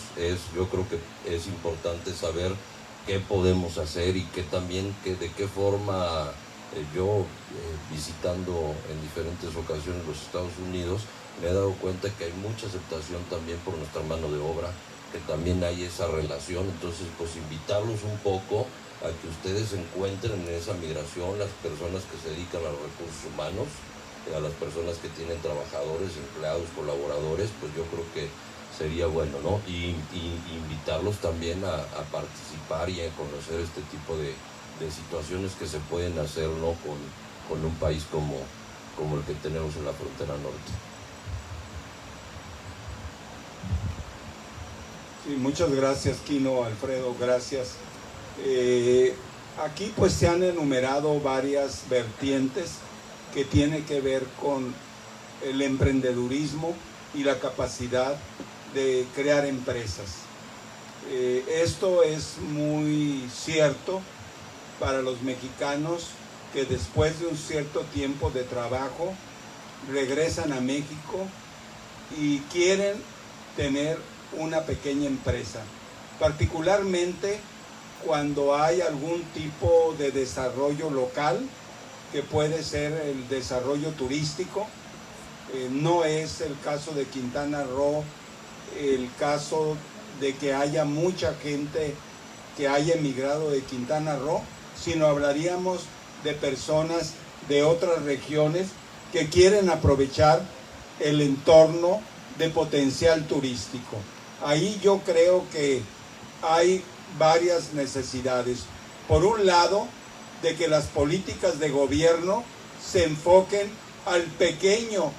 Yo creo que es importante saber qué podemos hacer y que también de qué forma yo visitando en diferentes ocasiones los Estados Unidos me he dado cuenta que hay mucha aceptación también por nuestra mano de obra, que también hay esa relación. Entonces pues invitarlos un poco a que ustedes encuentren en esa migración las personas que se dedican a los recursos humanos, a las personas que tienen trabajadores, empleados, colaboradores, pues yo creo que sería bueno, ¿no? Y invitarlos también a participar y a conocer este tipo de situaciones que se pueden hacer, ¿no? Con un país como el que tenemos en la frontera norte. Sí, muchas gracias, Quino, Alfredo, gracias. Aquí pues se han enumerado varias vertientes que tienen que ver con el emprendedurismo y la capacidad de crear empresas. Esto es muy cierto para los mexicanos que después de un cierto tiempo de trabajo regresan a México y quieren tener una pequeña empresa, particularmente cuando hay algún tipo de desarrollo local, que puede ser el desarrollo turístico. No es el caso de Quintana Roo, el caso de que haya mucha gente que haya emigrado de Quintana Roo, sino hablaríamos de personas de otras regiones que quieren aprovechar el entorno de potencial turístico. Ahí yo creo que hay varias necesidades. Por un lado, de que las políticas de gobierno se enfoquen al pequeño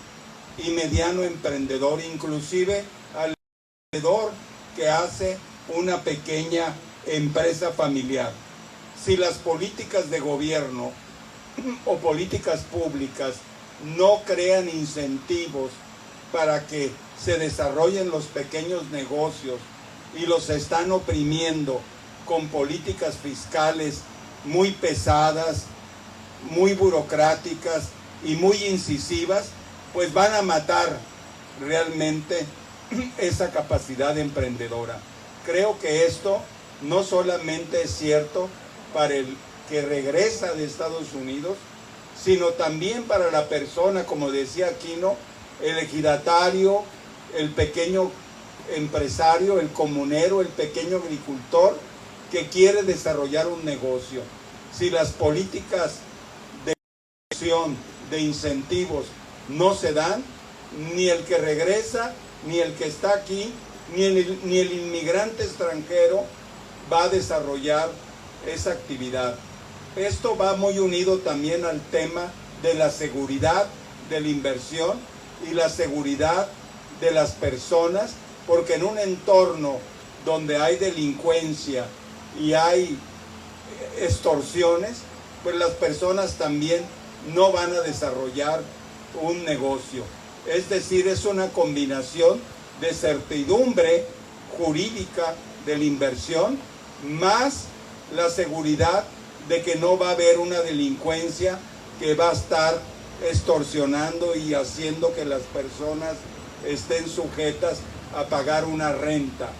y mediano emprendedor, inclusive al emprendedor que hace una pequeña empresa familiar. Si las políticas de gobierno o políticas públicas no crean incentivos para que se desarrollen los pequeños negocios y los están oprimiendo con políticas fiscales muy pesadas, muy burocráticas y muy incisivas, pues van a matar realmente esa capacidad emprendedora. Creo que esto no solamente es cierto para el que regresa de Estados Unidos, sino también para la persona, como decía Aquino, el ejidatario, el pequeño empresario, el comunero, el pequeño agricultor que quiere desarrollar un negocio. Si las políticas de acción, de incentivos no se dan, ni el que regresa, ni el que está aquí, ni el inmigrante extranjero va a desarrollar esa actividad. Esto va muy unido también al tema de la seguridad de la inversión y la seguridad de las personas, porque en un entorno donde hay delincuencia y hay extorsiones, pues las personas también no van a desarrollar un negocio. Es decir, es una combinación de certidumbre jurídica de la inversión más la seguridad de que no va a haber una delincuencia que va a estar extorsionando y haciendo que las personas estén sujetas a pagar una renta,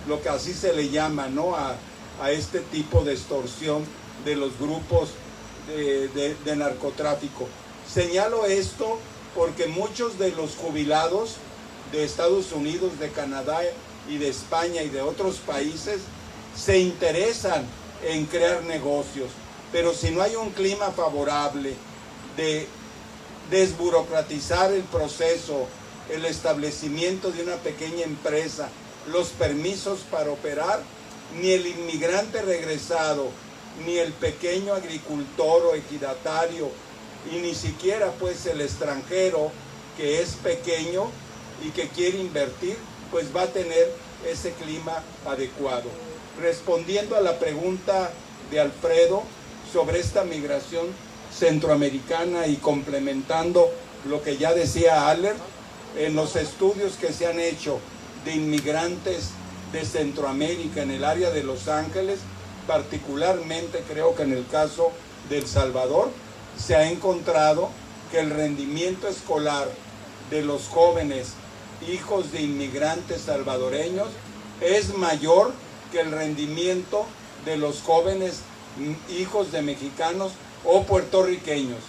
lo que así se le llama, ¿no?, a este tipo de extorsión de los grupos de narcotráfico. Señalo esto porque muchos de los jubilados de Estados Unidos, de Canadá y de España y de otros países se interesan en crear negocios, pero si no hay un clima favorable de desburocratizar el proceso, el establecimiento de una pequeña empresa, los permisos para operar, ni el inmigrante regresado, ni el pequeño agricultor o ejidatario, y ni siquiera pues el extranjero que es pequeño y que quiere invertir, pues va a tener ese clima adecuado. Respondiendo a la pregunta de Alfredo sobre esta migración centroamericana y complementando lo que ya decía Aller, en los estudios que se han hecho de inmigrantes de Centroamérica en el área de Los Ángeles, particularmente creo que en el caso de El Salvador, se ha encontrado que el rendimiento escolar de los jóvenes hijos de inmigrantes salvadoreños es mayor que el rendimiento de los jóvenes hijos de mexicanos o puertorriqueños.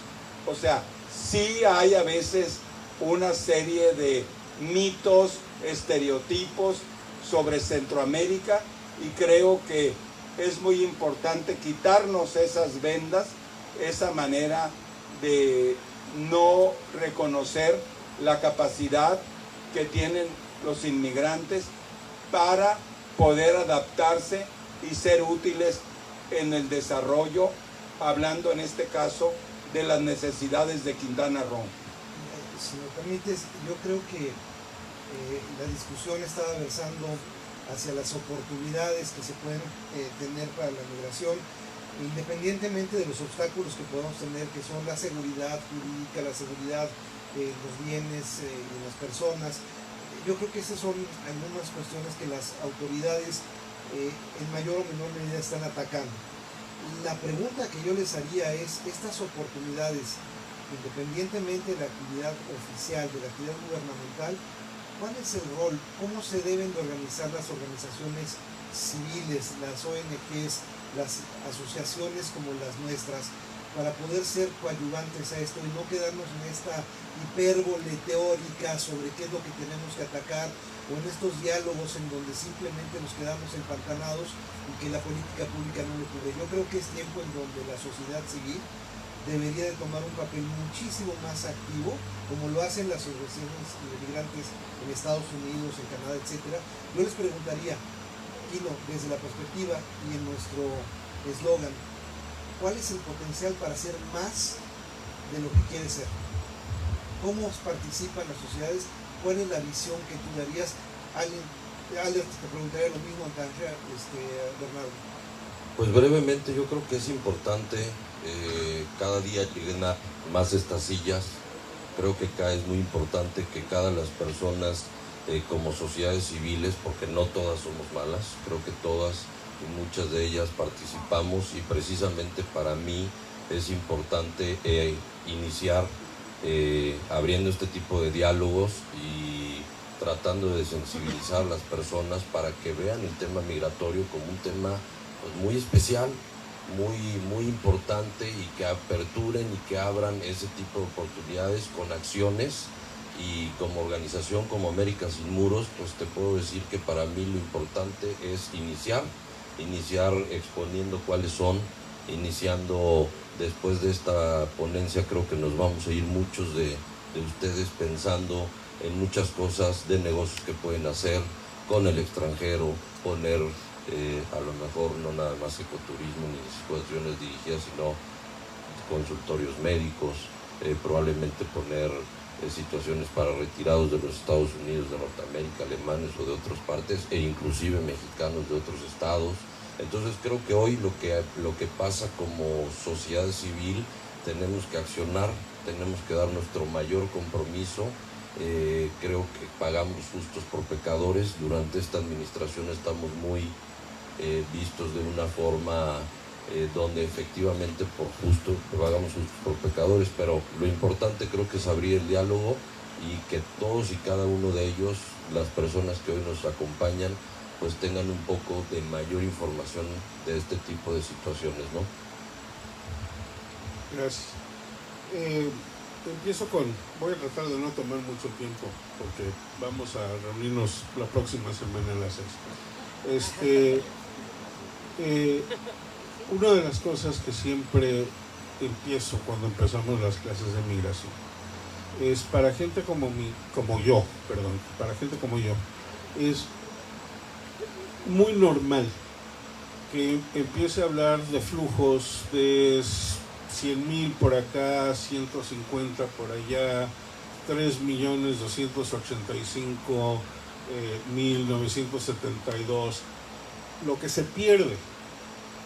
O sea, sí hay a veces una serie de mitos, estereotipos sobre Centroamérica, y creo que es muy importante quitarnos esas vendas, esa manera de no reconocer la capacidad que tienen los inmigrantes para poder adaptarse y ser útiles en el desarrollo, hablando en este caso de las necesidades de Quintana Roo. Si me permites, yo creo que la discusión está versando hacia las oportunidades que se pueden tener para la migración, independientemente de los obstáculos que podamos tener, que son la seguridad jurídica, la seguridad de los bienes de las personas. Yo creo que esas son algunas cuestiones que las autoridades en mayor o menor medida están atacando. La pregunta que yo les haría es, estas oportunidades, independientemente de la actividad oficial, de la actividad gubernamental, ¿cuál es el rol? ¿Cómo se deben de organizar las organizaciones civiles, las ONGs, las asociaciones como las nuestras, para poder ser coadyuvantes a esto y no quedarnos en esta hipérbole teórica sobre qué es lo que tenemos que atacar, o en estos diálogos en donde simplemente nos quedamos empantanados y que la política pública no lo cubre? Yo creo que es tiempo en donde la sociedad civil debería de tomar un papel muchísimo más activo, como lo hacen las asociaciones de migrantes en Estados Unidos, en Canadá, etc. Yo les preguntaría, Kino, desde la perspectiva y en nuestro eslogan, ¿cuál es el potencial para hacer más de lo que quiere ser? ¿Cómo participan las sociedades? ¿Cuál es la visión que tú darías? Alex, te preguntaría lo mismo, Bernardo. Pues brevemente, yo creo que es importante, cada día lleguen más estas sillas. Creo que acá es muy importante que cada las personas, como sociedades civiles, porque no todas somos malas, creo que todas y muchas de ellas participamos, y precisamente para mí es importante iniciar abriendo este tipo de diálogos y tratando de sensibilizar a las personas para que vean el tema migratorio como un tema pues muy especial, muy importante, y que aperturen y que abran ese tipo de oportunidades con acciones. Y como organización como América Sin Muros, pues te puedo decir que para mí lo importante es iniciar exponiendo cuáles son, iniciando después de esta ponencia. Creo que nos vamos a ir muchos de ustedes pensando en muchas cosas de negocios que pueden hacer con el extranjero, poner a lo mejor no nada más ecoturismo ni situaciones dirigidas, sino consultorios médicos, probablemente poner situaciones para retirados de los Estados Unidos, de Norteamérica, alemanes o de otras partes, e inclusive mexicanos de otros estados. Entonces creo que hoy lo que pasa como sociedad civil, tenemos que accionar, tenemos que dar nuestro mayor compromiso. Creo que pagamos justos por pecadores. Durante esta administración estamos muy vistos de una forma donde efectivamente pagamos justos por pecadores, pero lo importante creo que es abrir el diálogo y que todos y cada uno de ellos, las personas que hoy nos acompañan, pues tengan un poco de mayor información de este tipo de situaciones, ¿no? Gracias. Voy a tratar de no tomar mucho tiempo porque vamos a reunirnos la próxima semana a las 6. Una de las cosas que siempre empiezo cuando empezamos las clases de migración es para gente como yo, es muy normal que empiece a hablar de flujos de 100,000 por acá, 150 por allá, 3.285.972, lo que se pierde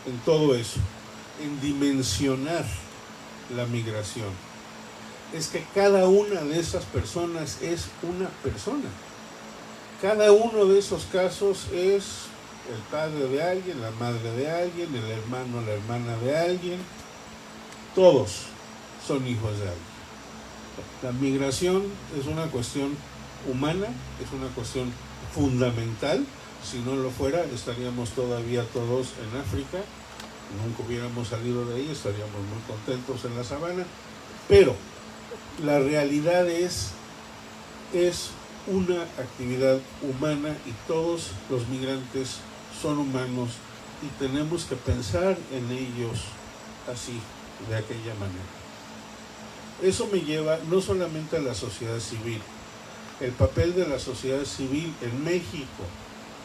en todo eso, en dimensionar la migración, es que cada una de esas personas es una persona. Cada uno de esos casos es el padre de alguien, la madre de alguien, el hermano, la hermana de alguien. Todos son hijos de alguien. La migración es una cuestión humana, es una cuestión fundamental. Si no lo fuera, estaríamos todavía todos en África, nunca hubiéramos salido de ahí, estaríamos muy contentos en la sabana, pero la realidad es una actividad humana y todos los migrantes son humanos y tenemos que pensar en ellos así, de aquella manera. Eso me lleva no solamente a la sociedad civil, el papel de la sociedad civil en México,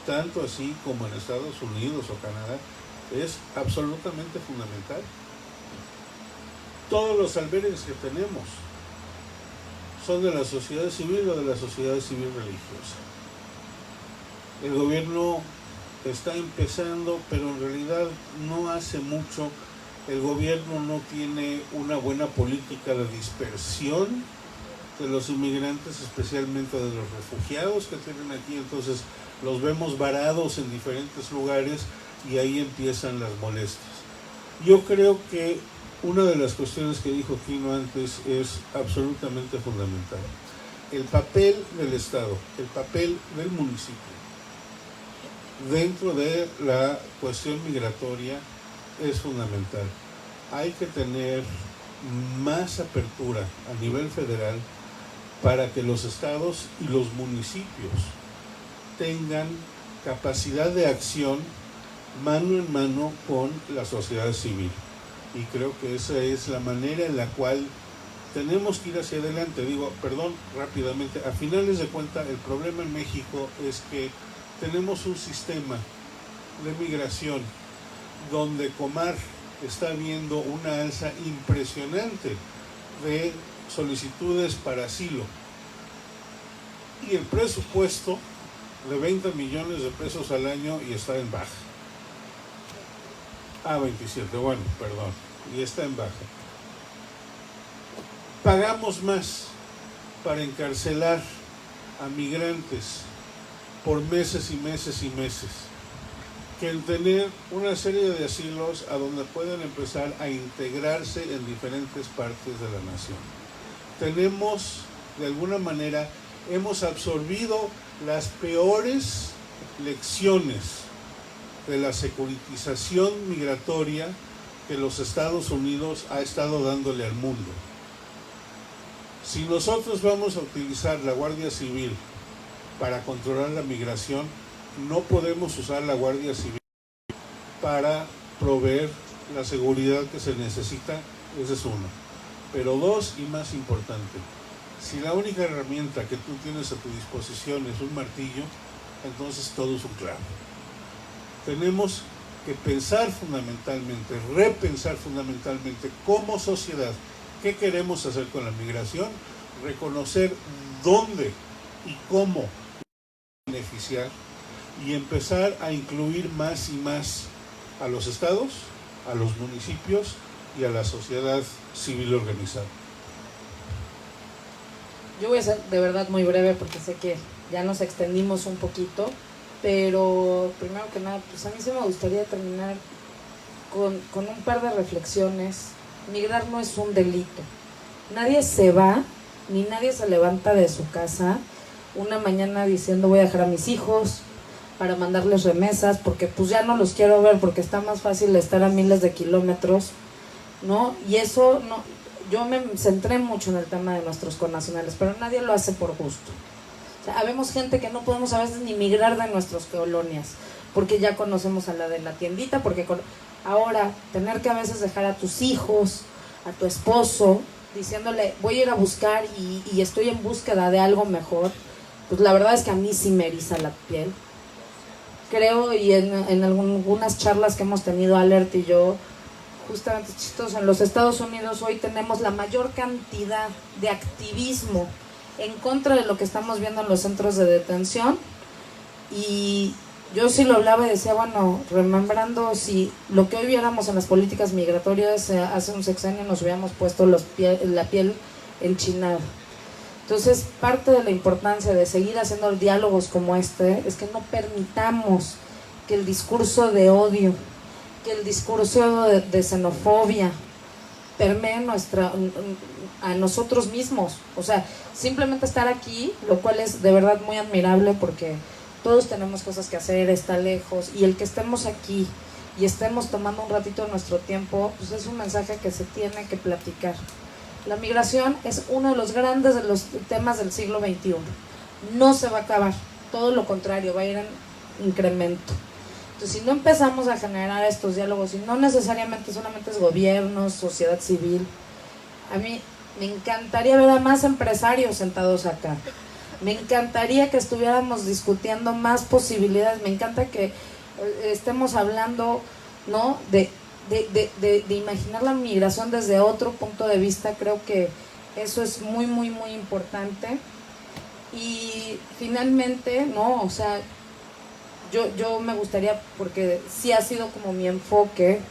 tanto así como en Estados Unidos o Canadá, es absolutamente fundamental. Todos los albergues que tenemos son de la sociedad civil o de la sociedad civil religiosa. El gobierno está empezando, pero en realidad no hace mucho. El gobierno no tiene una buena política de dispersión de los inmigrantes, especialmente de los refugiados que tienen aquí. Entonces los vemos varados en diferentes lugares y ahí empiezan las molestias. Yo creo que una de las cuestiones que dijo Kino antes es absolutamente fundamental. el papel del Estado, el papel del municipio dentro de la cuestión migratoria es fundamental. Hay que tener más apertura a nivel federal para que los estados y los municipios tengan capacidad de acción mano en mano con la sociedad civil. Y creo que esa es la manera en la cual tenemos que ir hacia adelante. Digo, perdón, rápidamente, a finales de cuentas, el problema en México es que tenemos un sistema de migración donde Comar está viendo una alza impresionante de solicitudes para asilo y el presupuesto de 20 millones de pesos al año y está en baja. 27, bueno, perdón, y está en baja. Pagamos más para encarcelar a migrantes por meses y meses y meses que en tener una serie de asilos a donde pueden empezar a integrarse en diferentes partes de la nación. Tenemos, de alguna manera, hemos absorbido las peores lecciones de la securitización migratoria que los Estados Unidos ha estado dándole al mundo. Si nosotros vamos a utilizar la Guardia Civil para controlar la migración, no podemos usar la Guardia Civil para proveer la seguridad que se necesita. Ese es uno. Pero dos, y más importante, si la única herramienta que tú tienes a tu disposición es un martillo, entonces todo es un clavo. Tenemos que pensar fundamentalmente, repensar fundamentalmente como sociedad qué queremos hacer con la migración, reconocer dónde y cómo beneficiar y empezar a incluir más y más a los estados, a los municipios y a la sociedad civil organizada. Yo voy a ser de verdad muy breve porque sé que ya nos extendimos un poquito, pero primero que nada, pues a mí sí me gustaría terminar con un par de reflexiones. Migrar no es un delito. Nadie se va, ni nadie se levanta de su casa una mañana diciendo voy a dejar a mis hijos para mandarles remesas porque pues ya no los quiero ver porque está más fácil estar a miles de kilómetros, ¿no? Y eso no, yo me centré mucho en el tema de nuestros connacionales, pero nadie lo hace por gusto. O sea, habemos gente que no podemos a veces ni migrar de nuestras colonias porque ya conocemos a la de la tiendita, porque ahora tener que a veces dejar a tus hijos, a tu esposo, diciéndole voy a ir a buscar y estoy en búsqueda de algo mejor, pues la verdad es que a mí sí me eriza la piel. Creo, y en algunas charlas que hemos tenido Alert y yo, justamente chistoso, en los Estados Unidos hoy tenemos la mayor cantidad de activismo en contra de lo que estamos viendo en los centros de detención, y yo sí lo hablaba y decía, bueno, remembrando si lo que hoy viéramos en las políticas migratorias hace un sexenio nos hubiéramos puesto la piel enchinada. Entonces, parte de la importancia de seguir haciendo diálogos como este es que no permitamos que el discurso de odio, que el discurso de xenofobia permee a nosotros mismos. O sea, simplemente estar aquí, lo cual es de verdad muy admirable porque todos tenemos cosas que hacer, está lejos, y el que estemos aquí y estemos tomando un ratito de nuestro tiempo, pues es un mensaje que se tiene que platicar. La migración es uno de los grandes de los temas del siglo XXI. No se va a acabar, todo lo contrario, va a ir en incremento. Entonces, si no empezamos a generar estos diálogos, y no necesariamente solamente es gobierno, sociedad civil, a mí me encantaría ver a más empresarios sentados acá. Me encantaría que estuviéramos discutiendo más posibilidades. Me encanta que estemos hablando, ¿no?, de imaginar la migración desde otro punto de vista. Creo que eso es muy, muy, muy importante. Y finalmente, ¿no?, o sea, yo me gustaría, porque sí ha sido como mi enfoque,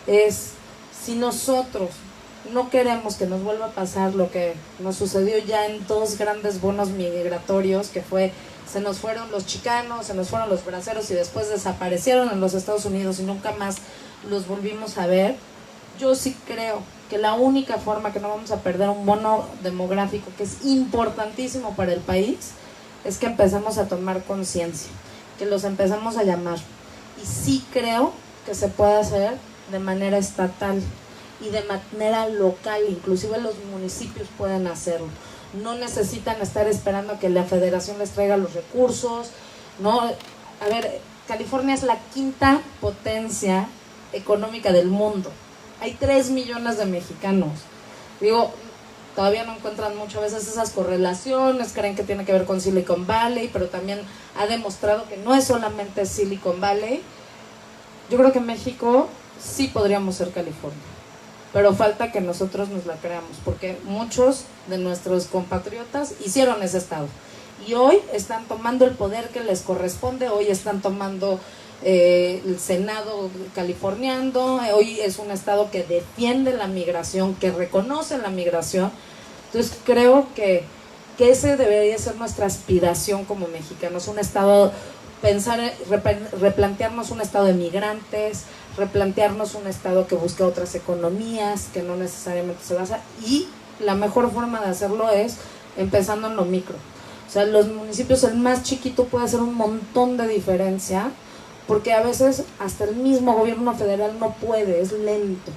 es si nosotros no queremos que nos vuelva a pasar lo que nos sucedió ya en 2 grandes bonos migratorios, que fue, se nos fueron los chicanos, se nos fueron los braceros y después desaparecieron en los Estados Unidos y nunca más los volvimos a ver. Yo sí creo que la única forma que no vamos a perder un bono demográfico que es importantísimo para el país es que empecemos a tomar conciencia, que los empecemos a llamar. Y sí creo que se puede hacer de manera estatal y de manera local, inclusive los municipios pueden hacerlo. No necesitan estar esperando a que la federación les traiga los recursos, ¿no? A ver, California es la quinta potencia económica del mundo. Hay 3 millones de mexicanos. Digo, todavía no encuentran muchas veces esas correlaciones, creen que tiene que ver con Silicon Valley, pero también ha demostrado que no es solamente Silicon Valley. Yo creo que México sí podríamos ser California, pero falta que nosotros nos la creamos, porque muchos de nuestros compatriotas hicieron ese estado y hoy están tomando el poder que les corresponde, hoy están tomando el Senado californiano, hoy es un estado que defiende la migración, que reconoce la migración. Entonces creo que ese debería ser nuestra aspiración como mexicanos, un estado, replantearnos un estado de migrantes, replantearnos un estado que busque otras economías, que no necesariamente se basa, y la mejor forma de hacerlo es empezando en lo micro. O sea, los municipios, el más chiquito puede hacer un montón de diferencia, porque a veces hasta el mismo gobierno federal no puede, es lento.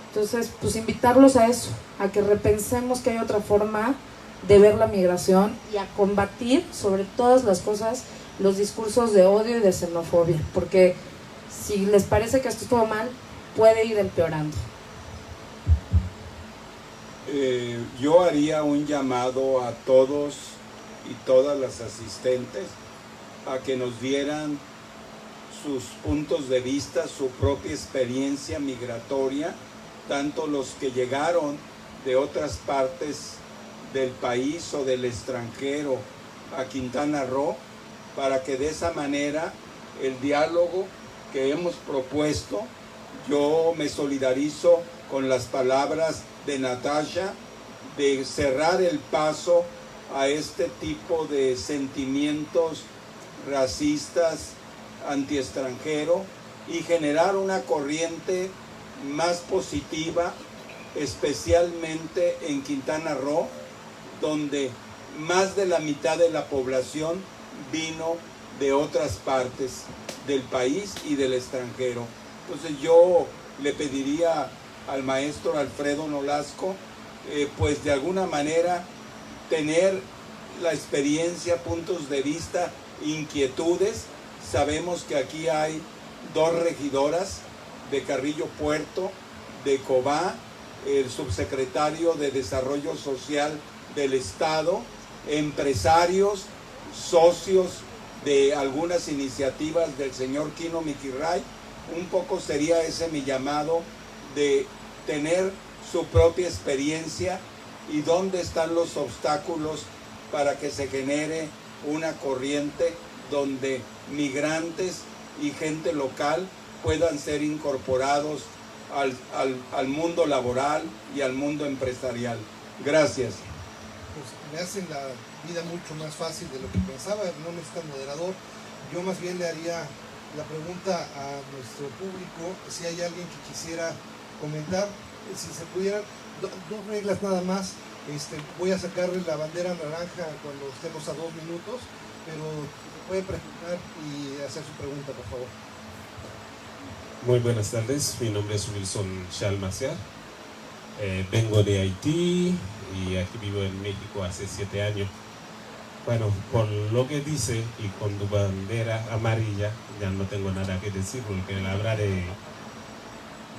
Entonces, pues invitarlos a eso, a que repensemos que hay otra forma de ver la migración y a combatir sobre todas las cosas los discursos de odio y de xenofobia, porque si les parece que esto estuvo mal, puede ir empeorando. Yo haría un llamado a todos y todas las asistentes a que nos dieran sus puntos de vista, su propia experiencia migratoria, tanto los que llegaron de otras partes del país o del extranjero a Quintana Roo, para que de esa manera el diálogo que hemos propuesto, yo me solidarizo con las palabras de Natasha, de cerrar el paso a este tipo de sentimientos racistas, anti-extranjero, y generar una corriente más positiva, especialmente en Quintana Roo, donde más de la mitad de la población vino de otras partes del país y del extranjero. Entonces yo le pediría al maestro Alfredo Nolasco, pues de alguna manera tener la experiencia, puntos de vista, inquietudes. Sabemos que aquí hay 2 regidoras de Carrillo Puerto, de Cobá, el subsecretario de Desarrollo Social del Estado, empresarios, socios de algunas iniciativas del señor Kino Mikiray. Un poco sería ese mi llamado, de tener su propia experiencia y dónde están los obstáculos para que se genere una corriente donde migrantes y gente local puedan ser incorporados al mundo laboral y al mundo empresarial. Gracias. Pues me hacen la vida mucho más fácil de lo que pensaba, no necesitan moderador. Yo más bien le haría la pregunta a nuestro público, si hay alguien que quisiera comentar, si se pudieran, 2 reglas nada más. Voy a sacarle la bandera naranja cuando estemos a 2 minutos, pero puede presentar y hacer su pregunta, por favor. Muy buenas tardes, mi nombre es Wilson Chalmaciar, vengo de Haití y aquí vivo en México hace 7 años. Bueno, por lo que dice y con tu bandera amarilla ya no tengo nada que decir, porque él habla de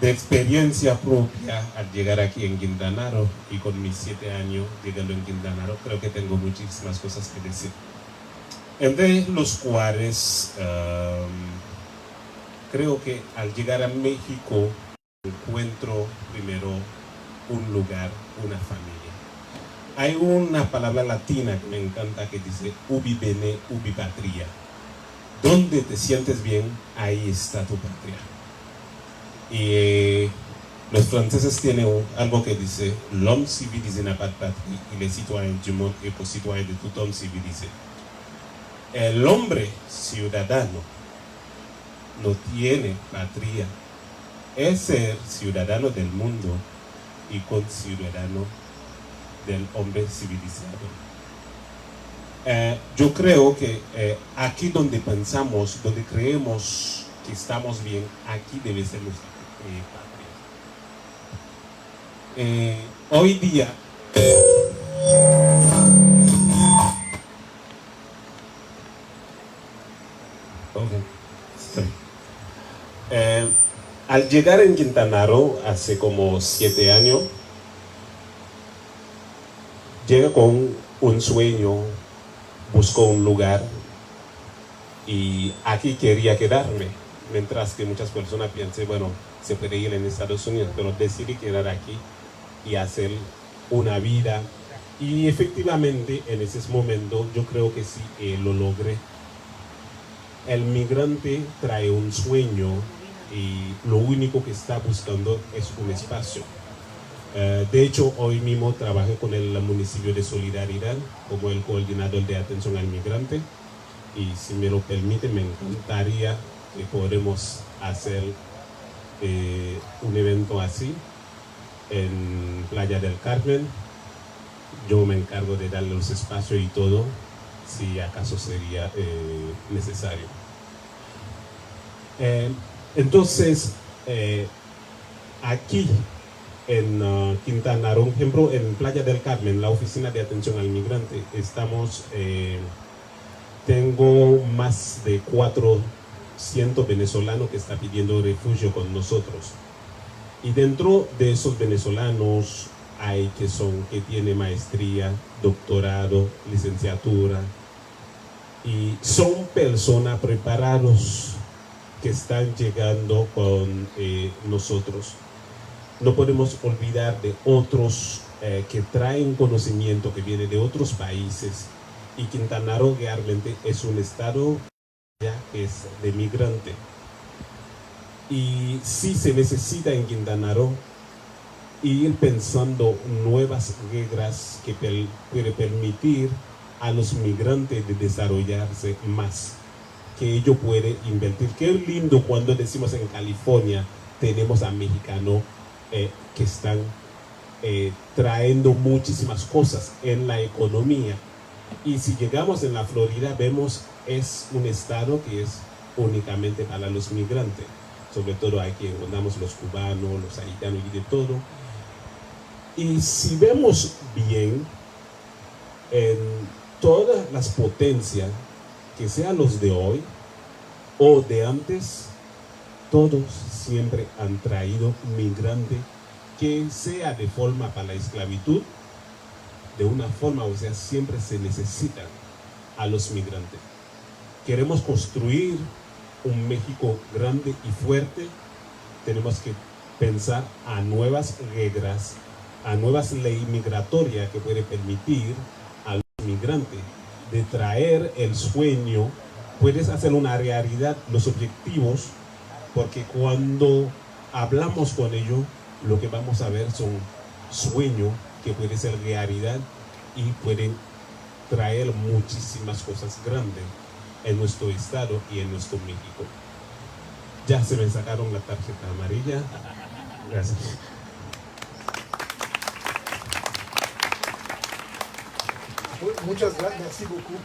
experiencia propia al llegar aquí en Quintana Roo, y con mis 7 años llegando en Quintana Roo creo que tengo muchísimas cosas que decir, entre los cuales creo que al llegar a México encuentro primero un lugar, una familia. Hay una palabra latina que me encanta que dice ubi bene, ubi patria. Donde te sientes bien, ahí está tu patria. Y los franceses tienen algo que dice l'homme civilisé n'a pas de patrie, y les citoyens du monde et pour citoyens de tout homme civilisé. El hombre ciudadano no tiene patria es ser ciudadano del mundo y conciudadano del hombre civilizado. Yo creo que aquí donde pensamos, donde creemos que estamos bien, aquí debe ser nuestra patria. Hoy día al llegar en Quintana Roo hace como 7 años, llega con un sueño, buscó un lugar y aquí quería quedarme, mientras que muchas personas piensan, bueno, se puede ir en Estados Unidos, pero decidí quedar aquí y hacer una vida. Y efectivamente en ese momento yo creo que sí lo logré. El migrante trae un sueño y lo único que está buscando es un espacio. De hecho, hoy mismo trabajé con el municipio de Solidaridad como el coordinador de atención al migrante, y si me lo permite, me encantaría que podamos hacer un evento así en Playa del Carmen. Yo me encargo de darle los espacios y todo, si acaso sería necesario. Entonces, aquí en Quintana Roo, por ejemplo, en Playa del Carmen, la oficina de atención al migrante, tengo más de 400 venezolanos que están pidiendo refugio con nosotros. Y dentro de esos venezolanos hay que tienen maestría, doctorado, licenciatura, y son personas preparadas que están llegando con nosotros. No podemos olvidar de otros que traen conocimiento que viene de otros países, y Quintana Roo realmente es un estado que es de migrante. Y sí se necesita en Quintana Roo ir pensando nuevas reglas que pueden permitir a los migrantes de desarrollarse más, que ellos pueden invertir. Qué lindo cuando decimos en California tenemos a mexicanos que están trayendo muchísimas cosas en la economía. Y si llegamos en la Florida, vemos es un estado que es únicamente para los migrantes, sobre todo aquí encontramos los cubanos, los haitianos y de todo. Y si vemos bien, en todas las potencias, que sean los de hoy o de antes, todos siempre han traído migrantes, que sea de forma para la esclavitud, de una forma, o sea, siempre se necesitan a los migrantes. Queremos construir un México grande y fuerte, tenemos que pensar a nuevas reglas, a nuevas leyes migratorias que pueden permitir a los migrantes de traer el sueño, puedes hacer una realidad, los objetivos, porque cuando hablamos con ellos, lo que vamos a ver son sueños que pueden ser realidad y pueden traer muchísimas cosas grandes en nuestro estado y en nuestro México. Ya se me sacaron la tarjeta amarilla. Gracias. Muchas gracias, merci beaucoup.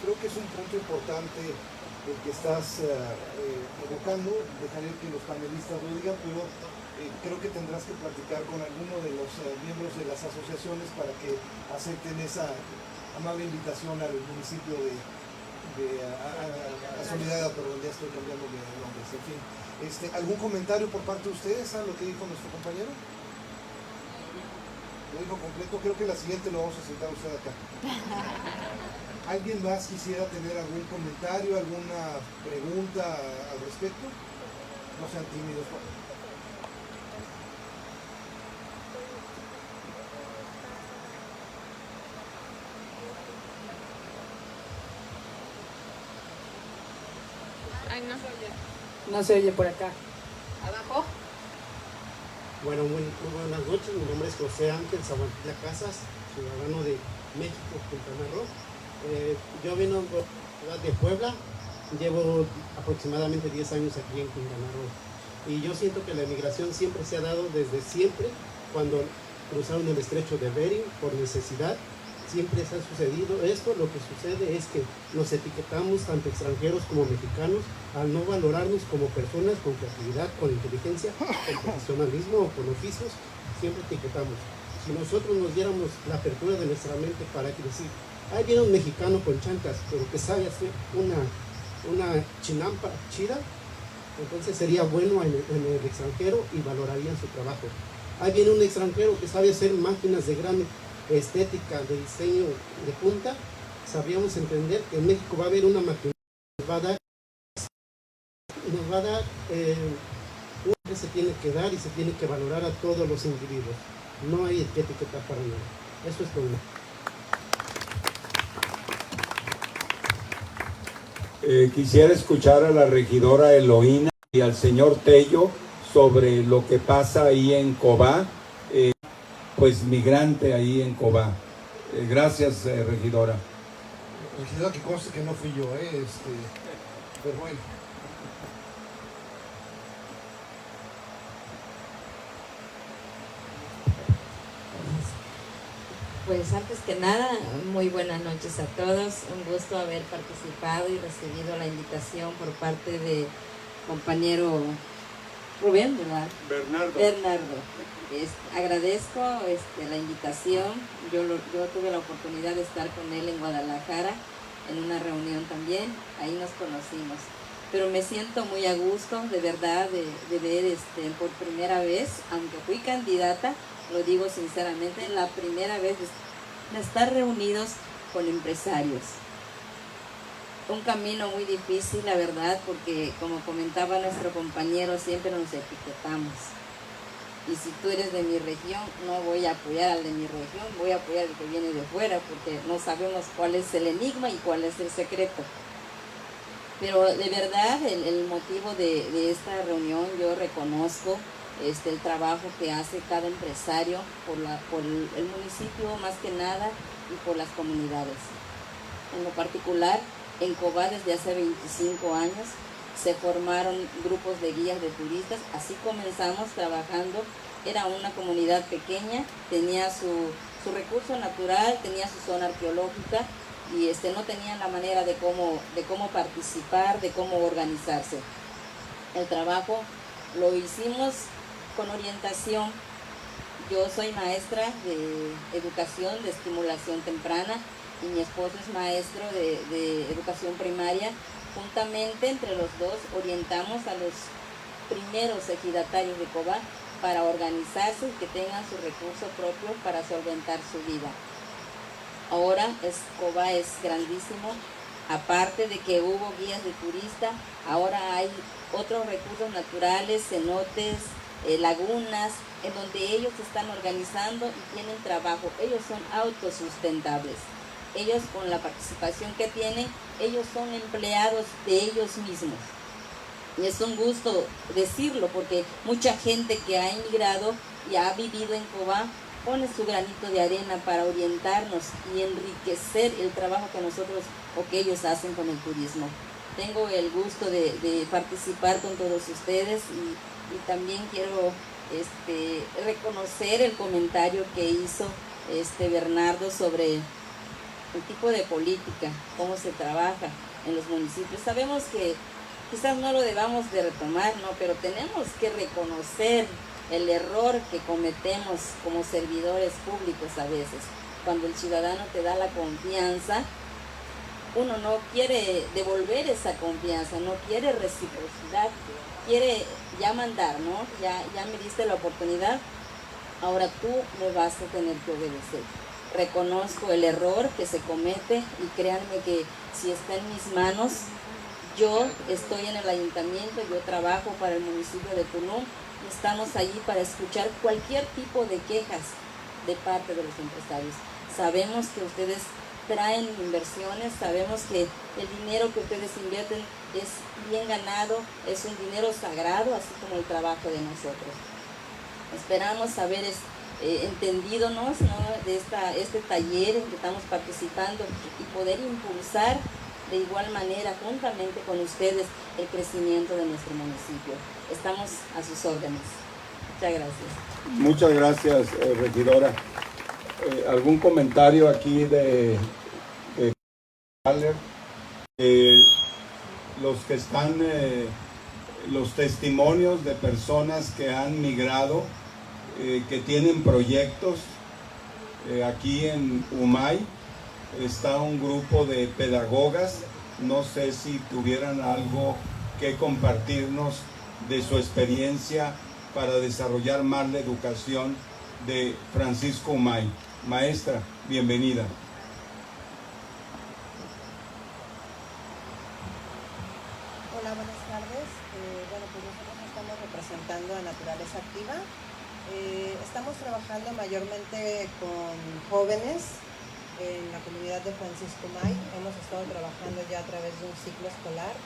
Creo que es un punto importante el que estás evocando. Dejaré que los panelistas lo digan, pero creo que tendrás que platicar con alguno de los miembros de las asociaciones para que acepten esa amable invitación al municipio de Solidaridad, perdón, ya estoy cambiando de nombres. En fin, ¿algún comentario por parte de ustedes a lo que dijo nuestro compañero? Lo dijo completo. Creo que la siguiente lo vamos a sentar usted acá. ¿Alguien más quisiera tener algún comentario, alguna pregunta al respecto? No sean tímidos. Ay, no se oye. No se oye por acá. ¿Abajo? Bueno, muy buenas noches. Mi nombre es José Ángel Sabantilla Casas, ciudadano de México, Quintana Roo. Yo vino de Puebla Llevo aproximadamente 10 años aquí en Quintana Roo. Y yo siento que la emigración siempre se ha dado desde siempre, cuando cruzaron el estrecho de Bering por necesidad. Siempre se ha sucedido esto. Lo que sucede es que nos etiquetamos, tanto extranjeros como mexicanos, al no valorarnos como personas con creatividad, con inteligencia, con profesionalismo o con oficios. Siempre etiquetamos. Si nosotros nos diéramos la apertura de nuestra mente para decir, ahí viene un mexicano con chancas, pero que sabe hacer una chinampa chida, entonces sería bueno en el extranjero y valorarían su trabajo. Ahí viene un extranjero que sabe hacer máquinas de gran estética, de diseño de punta. Sabríamos entender que en México va a haber una máquina que nos va a dar un que se tiene que dar y se tiene que valorar a todos los individuos. No hay que etiquetar para nada. Eso es todo. Quisiera escuchar a la regidora Eloína y al señor Tello sobre lo que pasa ahí en Cobá, pues migrante ahí en Cobá. Gracias, regidora. Regidora, que conste que no fui yo, pero bueno. Pues antes que nada, muy buenas noches a todos. Un gusto haber participado y recibido la invitación por parte de compañero Rubén, ¿verdad? Bernardo. Agradezco la invitación. Yo tuve la oportunidad de estar con él en Guadalajara en una reunión también. Ahí nos conocimos. Pero me siento muy a gusto, de verdad, de ver por primera vez, aunque fui candidata, lo digo sinceramente, la primera vez de estar reunidos con empresarios. Un camino muy difícil, la verdad, porque como comentaba nuestro compañero, siempre nos etiquetamos. Y si tú eres de mi región, no voy a apoyar al de mi región, voy a apoyar al que viene de fuera, porque no sabemos cuál es el enigma y cuál es el secreto. Pero de verdad, el motivo de esta reunión, yo reconozco el trabajo que hace cada empresario por el municipio más que nada y por las comunidades. En lo particular, en Cobá desde hace 25 años se formaron grupos de guías de turistas. Así comenzamos trabajando. Era una comunidad pequeña, tenía su recurso natural, tenía su zona arqueológica y no tenían la manera de cómo participar, de cómo organizarse. El trabajo lo hicimos con orientación. Yo soy maestra de educación, de estimulación temprana, y mi esposo es maestro de educación primaria. Juntamente entre los dos orientamos a los primeros ejidatarios de Cobá para organizarse y que tengan su recurso propio para solventar su vida. Ahora Cobá es grandísimo. Aparte de que hubo guías de turista, ahora hay otros recursos naturales, cenotes, lagunas, en donde ellos se están organizando y tienen trabajo. Ellos son autosustentables. Ellos, con la participación que tienen, ellos son empleados de ellos mismos. Y es un gusto decirlo, porque mucha gente que ha emigrado y ha vivido en Cobá pone su granito de arena para orientarnos y enriquecer el trabajo que nosotros o que ellos hacen con el turismo. Tengo el gusto de participar con todos ustedes y también quiero reconocer el comentario que hizo Bernardo sobre el tipo de política, cómo se trabaja en los municipios. Sabemos que quizás no lo debamos de retomar, ¿no? Pero tenemos que reconocer el error que cometemos como servidores públicos a veces. Cuando el ciudadano te da la confianza, uno no quiere devolver esa confianza, no quiere reciprocidad, quiere ya mandar, ¿no? Ya me diste la oportunidad, ahora tú me vas a tener que obedecer. Reconozco el error que se comete y créanme que si está en mis manos, yo estoy en el ayuntamiento, yo trabajo para el municipio de Tulum y estamos allí para escuchar cualquier tipo de quejas de parte de los empresarios. Sabemos que ustedes traen inversiones, sabemos que el dinero que ustedes invierten es bien ganado, es un dinero sagrado, así como el trabajo de nosotros. Esperamos haber entendidonos, ¿no?, de este taller en que estamos participando y poder impulsar de igual manera, juntamente con ustedes, el crecimiento de nuestro municipio. Estamos a sus órdenes. Muchas gracias. Muchas gracias, regidora. ¿Algún comentario aquí de los que están, los testimonios de personas que han migrado, que tienen proyectos aquí en Umay? Está un grupo de pedagogas, no sé si tuvieran algo que compartirnos de su experiencia para desarrollar más la educación de Francisco Umay. Maestra, bienvenida. Hola, buenas tardes. Bueno, pues nosotros estamos representando a Naturaleza Activa. Estamos trabajando mayormente con jóvenes en la comunidad de Francisco Umay. Hemos estado trabajando ya a través de un ciclo escolar.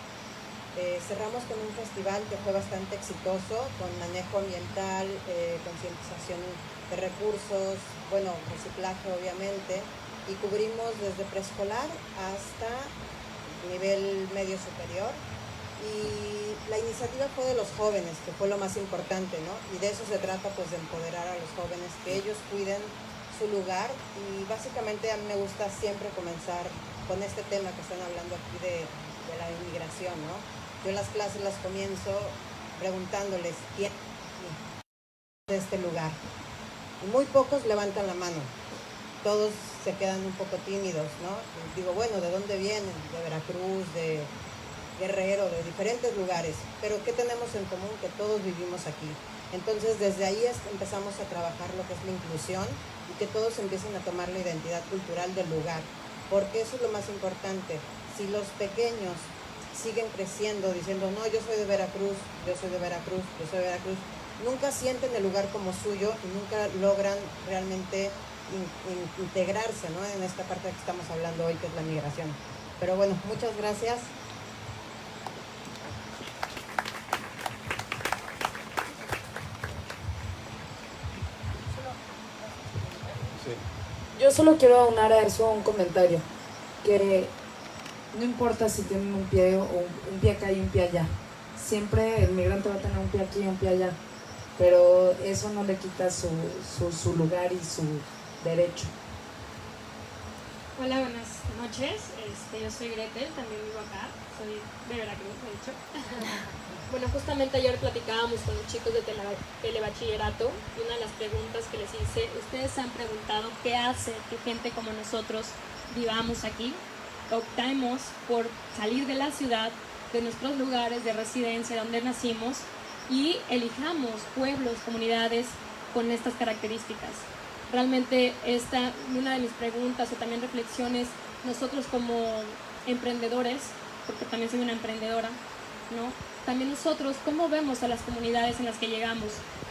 Cerramos con un festival que fue bastante exitoso, con manejo ambiental, concientización de recursos, bueno, reciclaje obviamente, y cubrimos desde preescolar hasta nivel medio superior. Y la iniciativa fue de los jóvenes, que fue lo más importante, ¿no? Y de eso se trata, pues, de empoderar a los jóvenes, que ellos cuiden su lugar. Y básicamente a mí me gusta siempre comenzar con este tema que están hablando aquí de la inmigración, ¿no? Yo en las clases las comienzo preguntándoles quién es de este lugar. Y muy pocos levantan la mano. Todos se quedan un poco tímidos, ¿no? Y digo, bueno, ¿de dónde vienen? De Veracruz, de Guerrero, de diferentes lugares. Pero ¿qué tenemos en común? Que todos vivimos aquí. Entonces, desde ahí empezamos a trabajar lo que es la inclusión y que todos empiecen a tomar la identidad cultural del lugar. Porque eso es lo más importante. Si los pequeños siguen creciendo diciendo, no, yo soy de Veracruz, yo soy de Veracruz, yo soy de Veracruz, nunca sienten el lugar como suyo y nunca logran realmente integrarse, ¿no? En esta parte que estamos hablando hoy, que es la migración. Pero bueno, muchas gracias. Yo solo quiero aunar a eso un comentario, que no importa si tienen un pie o un pie acá y un pie allá, siempre el migrante va a tener un pie aquí y un pie allá, pero eso no le quita su lugar y su derecho. Hola, buenas noches. Yo soy Gretel, también vivo acá, soy de Veracruz, de hecho. Bueno, justamente ayer platicábamos con los chicos de telebachillerato y una de las preguntas que les hice, ustedes se han preguntado qué hace que gente como nosotros vivamos aquí, optamos por salir de la ciudad, de nuestros lugares de residencia donde nacimos y elijamos pueblos, comunidades con estas características. Realmente una de mis preguntas o también reflexiones, nosotros como emprendedores, porque también soy una emprendedora, ¿no? También nosotros, ¿cómo vemos a las comunidades en las que llegamos?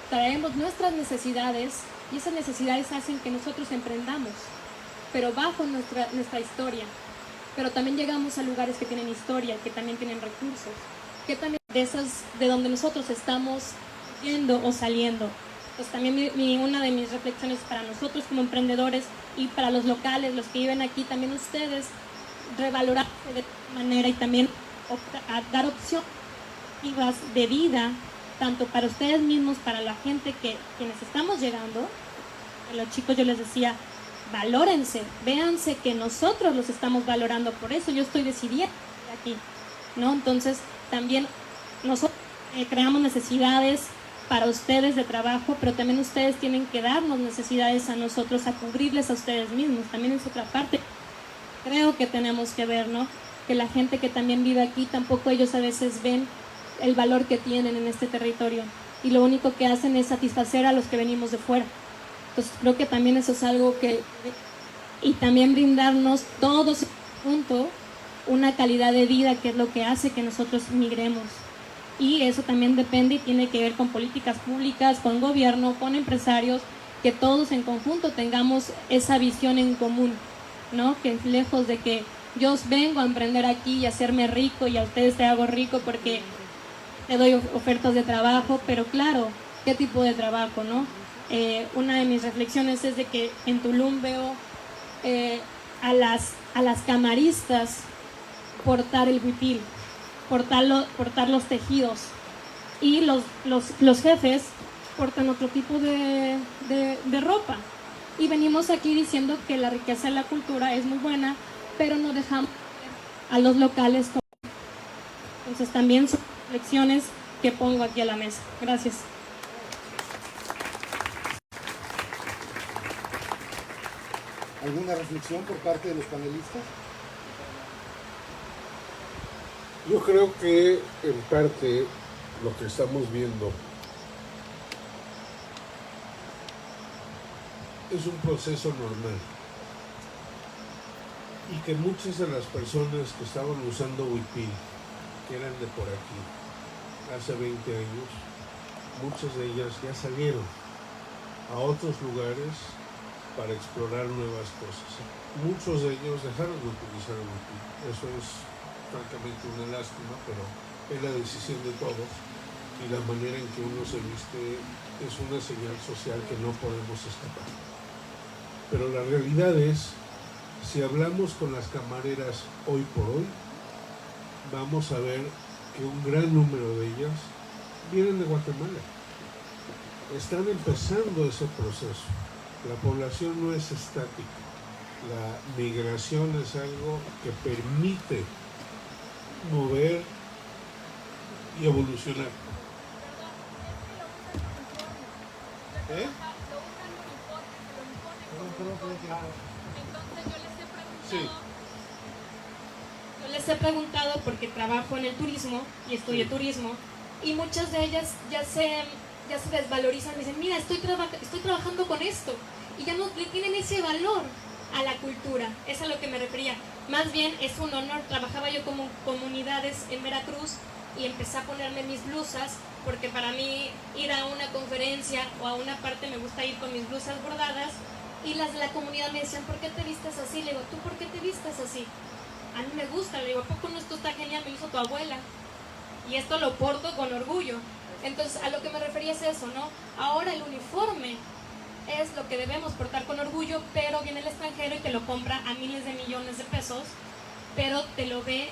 Traemos nuestras necesidades y esas necesidades hacen que nosotros emprendamos, pero bajo nuestra historia. Pero también llegamos a lugares que tienen historia, que también tienen recursos, que también de donde nosotros estamos yendo o saliendo. Pues también una de mis reflexiones para nosotros como emprendedores y para los locales, los que viven aquí, también ustedes, revalorarse de manera y también dar opciones de vida, tanto para ustedes mismos, para la gente quienes estamos llegando. A los chicos yo les decía, valórense, véanse que nosotros los estamos valorando, por eso yo estoy decidiendo aquí, ¿no? Entonces también nosotros creamos necesidades para ustedes de trabajo, pero también ustedes tienen que darnos necesidades a nosotros, a cubrirles a ustedes mismos, también es otra parte. Creo que tenemos que ver, ¿no? Que la gente que también vive aquí, tampoco ellos a veces ven el valor que tienen en este territorio y lo único que hacen es satisfacer a los que venimos de fuera. Entonces creo que también eso es algo y también brindarnos todos juntos una calidad de vida que es lo que hace que nosotros migremos. Y eso también depende y tiene que ver con políticas públicas, con gobierno, con empresarios, que todos en conjunto tengamos esa visión en común, ¿no? Que lejos de que yo vengo a emprender aquí y a hacerme rico y a ustedes te hago rico porque te doy ofertas de trabajo, pero claro, ¿qué tipo de trabajo, no? Una de mis reflexiones es de que en Tulum veo a las camaristas portar el huipil, portar los tejidos. Y los jefes portan otro tipo de ropa. Y venimos aquí diciendo que la riqueza de la cultura es muy buena, pero no dejamos a los locales. Entonces también son lecciones que pongo aquí a la mesa. Gracias. ¿Alguna reflexión por parte de los panelistas? Yo creo que en parte lo que estamos viendo es un proceso normal y que muchas de las personas que estaban usando huipil, que eran de por aquí hace 20 años, muchas de ellas ya salieron a otros lugares para explorar nuevas cosas. Muchos de ellos dejaron de utilizar el huipil. Eso es francamente una lástima, pero es la decisión de todos y la manera en que uno se viste es una señal social que no podemos escapar. Pero la realidad es, si hablamos con las camareras hoy por hoy, vamos a ver que un gran número de ellas vienen de Guatemala. Están empezando ese proceso. La población no es estática. La migración es algo que permite mover y evolucionar. ¿Eh? Sí. Yo les he preguntado porque trabajo en el turismo y estudié turismo, y muchas de ellas ya se desvalorizan, dicen, mira, estoy trabajando con esto, y ya no le tienen ese valor a la cultura. Es a lo que me refería. Más bien es un honor. Trabajaba yo como comunidades en Veracruz y empecé a ponerme mis blusas, porque para mí ir a una conferencia o a una parte me gusta ir con mis blusas bordadas, y las de la comunidad me decían, ¿por qué te vistes así? Le digo, ¿tú por qué te vistes así? A mí me gusta. Le digo, ¿a poco no esto está genial? Me lo hizo tu abuela y esto lo porto con orgullo. Entonces a lo que me refería es eso, ¿no? Ahora el uniforme es lo que debemos portar con orgullo, pero viene el extranjero y te lo compra a miles de millones de pesos, pero te lo ve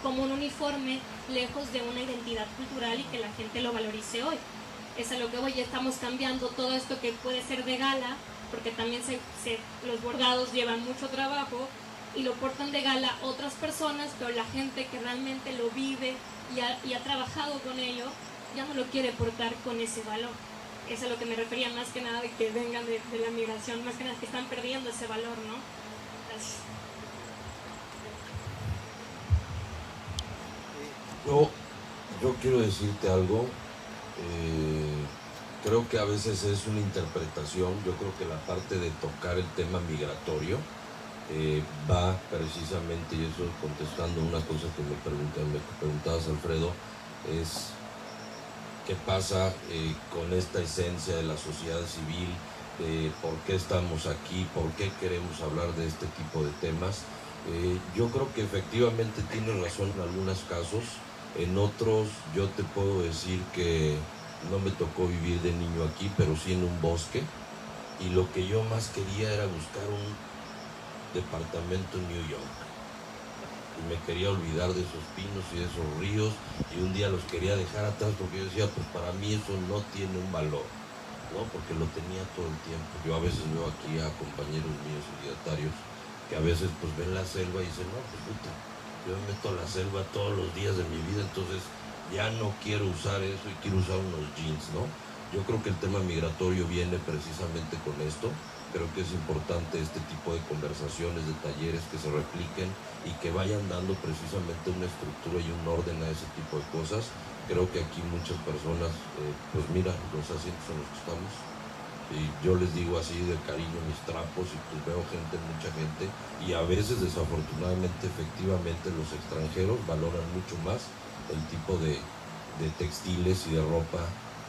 como un uniforme lejos de una identidad cultural y que la gente lo valorice hoy. Es a lo que hoy ya estamos cambiando todo esto que puede ser de gala, porque también los bordados llevan mucho trabajo y lo portan de gala otras personas, pero la gente que realmente lo vive y ha trabajado con ello ya no lo quiere portar con ese valor. Es a lo que me refería, más que nada de que vengan de la migración, más que nada que están perdiendo ese valor, ¿no? Gracias. Yo quiero decirte algo. Creo que a veces es una interpretación. Yo creo que la parte de tocar el tema migratorio va precisamente, y eso contestando una cosa que me preguntabas, Alfredo, es qué pasa con esta esencia de la sociedad civil, por qué estamos aquí, por qué queremos hablar de este tipo de temas. Yo creo que efectivamente tienes razón en algunos casos. En otros yo te puedo decir que no me tocó vivir de niño aquí, pero sí en un bosque, y lo que yo más quería era buscar un departamento en New York, y me quería olvidar de esos pinos y de esos ríos, y un día los quería dejar atrás porque yo decía, pues para mí eso no tiene un valor, ¿no? Porque lo tenía todo el tiempo. Yo a veces veo aquí a compañeros míos ejidatarios que a veces pues ven la selva y dicen, no, pues puta, yo me meto a la selva todos los días de mi vida, entonces ya no quiero usar eso y quiero usar unos jeans, ¿no? Yo creo que el tema migratorio viene precisamente con esto. Creo que es importante este tipo de conversaciones, de talleres que se repliquen y que vayan dando precisamente una estructura y un orden a ese tipo de cosas. Creo que aquí muchas personas, pues mira, los asientos en los que estamos, y yo les digo así de cariño mis trapos, y pues veo mucha gente, y a veces desafortunadamente efectivamente los extranjeros valoran mucho más el tipo de textiles y de ropa.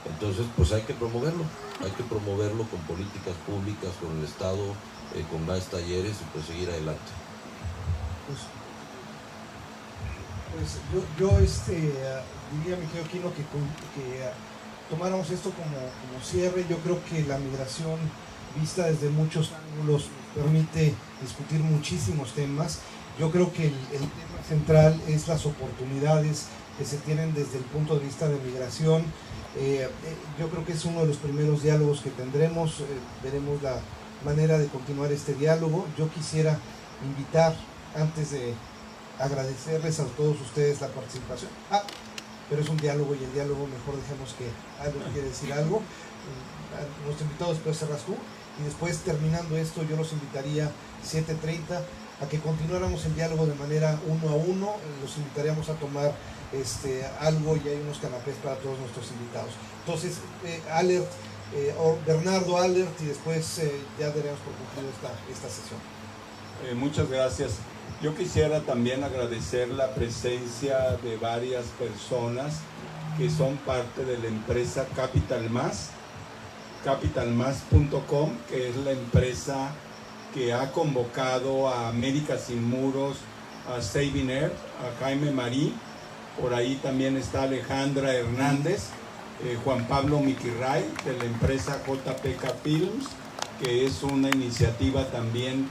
Entonces pues hay que promoverlo con políticas públicas, con el Estado, con más talleres, y pues seguir adelante. Pues yo diría, mi querido Quino, que tomáramos esto como cierre. Yo creo que la migración vista desde muchos ángulos permite discutir muchísimos temas, Yo creo que el tema central es las oportunidades que se tienen desde el punto de vista de migración. Yo creo que es uno de los primeros diálogos que tendremos. Veremos la manera de continuar este diálogo. Yo quisiera invitar, antes de agradecerles a todos ustedes la participación. Pero es un diálogo, y el diálogo mejor dejemos que algo quiere decir algo. Nuestro invitado después cerras tú, y después, terminando esto, yo los invitaría 7:30 a que continuáramos el diálogo de manera uno a uno. Los invitaríamos a tomar algo, y hay unos canapés para todos nuestros invitados. Entonces, Bernardo Allert, y después ya daremos por concluido esta sesión. Muchas gracias. Yo quisiera también agradecer la presencia de varias personas que son parte de la empresa capitalmas.com, que es la empresa que ha convocado a América Sin Muros, a Saving Earth, a Jaime Marí. Por ahí también está Alejandra Hernández, Juan Pablo Miquirray, de la empresa JPK Films, que es una iniciativa también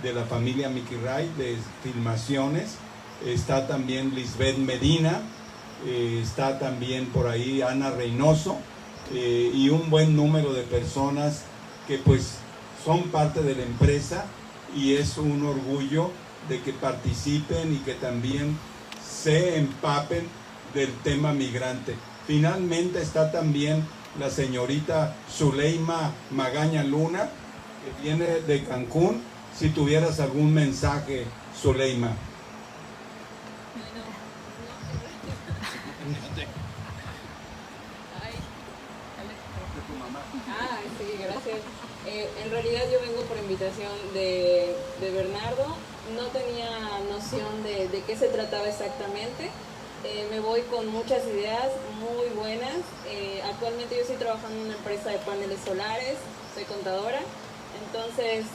de la familia Miquirray de filmaciones. Está también Lisbeth Medina, está también por ahí Ana Reynoso, y un buen número de personas que pues son parte de la empresa, y es un orgullo de que participen y que también se empapen del tema migrante. Finalmente está también la señorita Zuleima Magaña Luna, que viene de Cancún. Si tuvieras algún mensaje, Zuleima. Sí, gracias. En realidad yo vengo por invitación de Bernardo. No tenía noción de qué se trataba exactamente. Me voy con muchas ideas muy buenas. Actualmente yo estoy trabajando en una empresa de paneles solares, soy contadora. Entonces,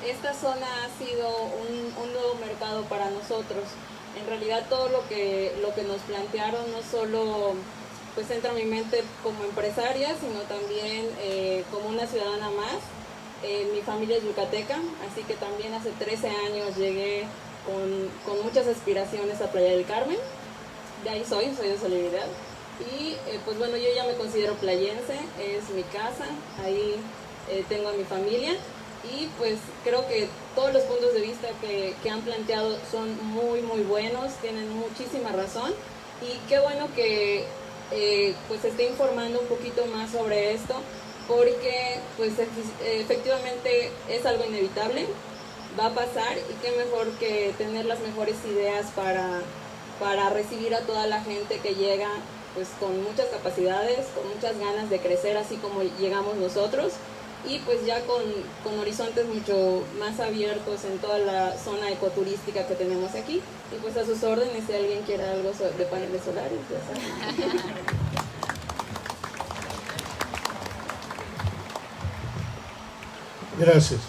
esta zona ha sido un nuevo mercado para nosotros. En realidad todo lo que nos plantearon no solo pues entra a mi mente como empresaria, sino también como una ciudadana más. Mi familia es yucateca, así que también hace 13 años llegué con muchas aspiraciones a Playa del Carmen. De ahí soy de Solidaridad. Y pues bueno, yo ya me considero playense, es mi casa, ahí tengo a mi familia. Y pues creo que todos los puntos de vista que han planteado son muy muy buenos, tienen muchísima razón, y qué bueno que pues se esté informando un poquito más sobre esto, porque pues efectivamente es algo inevitable, va a pasar, y qué mejor que tener las mejores ideas para recibir a toda la gente que llega pues con muchas capacidades, con muchas ganas de crecer así como llegamos nosotros. Y pues ya con horizontes mucho más abiertos en toda la zona ecoturística que tenemos aquí. Y pues a sus órdenes, si alguien quiere algo de paneles solares, ya saben. Gracias.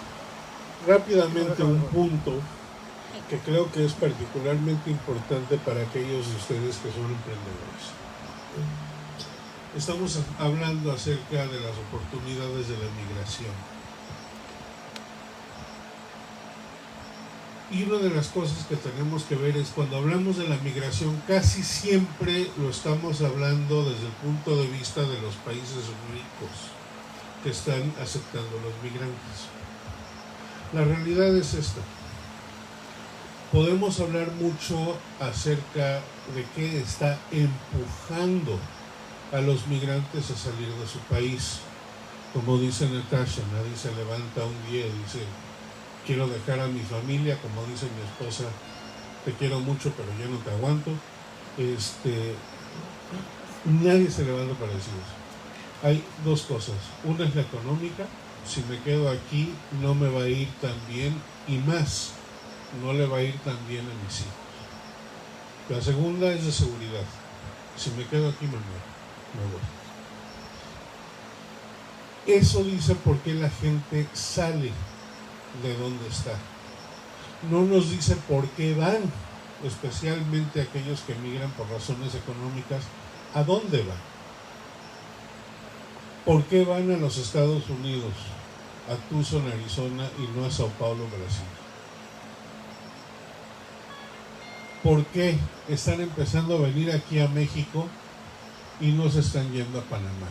Rápidamente un punto que creo que es particularmente importante para aquellos de ustedes que son emprendedores. Estamos hablando acerca de las oportunidades de la migración. Y una de las cosas que tenemos que ver es cuando hablamos de la migración, casi siempre lo estamos hablando desde el punto de vista de los países ricos que están aceptando a los migrantes. La realidad es esta. Podemos hablar mucho acerca de qué está empujando a los migrantes a salir de su país. Como dice Natasha, nadie se levanta un día y dice, quiero dejar a mi familia, como dice mi esposa, te quiero mucho pero yo no te aguanto. Nadie se levanta para decir eso. Hay dos cosas. Una es la económica. Si me quedo aquí no me va a ir tan bien, y más, no le va a ir tan bien a mis hijos. La segunda es de seguridad. Si me quedo aquí me muero. Eso dice por qué la gente sale de donde está. No nos dice por qué van, especialmente aquellos que migran por razones económicas. ¿A dónde van? ¿Por qué van a los Estados Unidos, a Tucson, Arizona, y no a Sao Paulo, Brasil? por qué están empezando a venir aquí a México y no se están yendo a Panamá,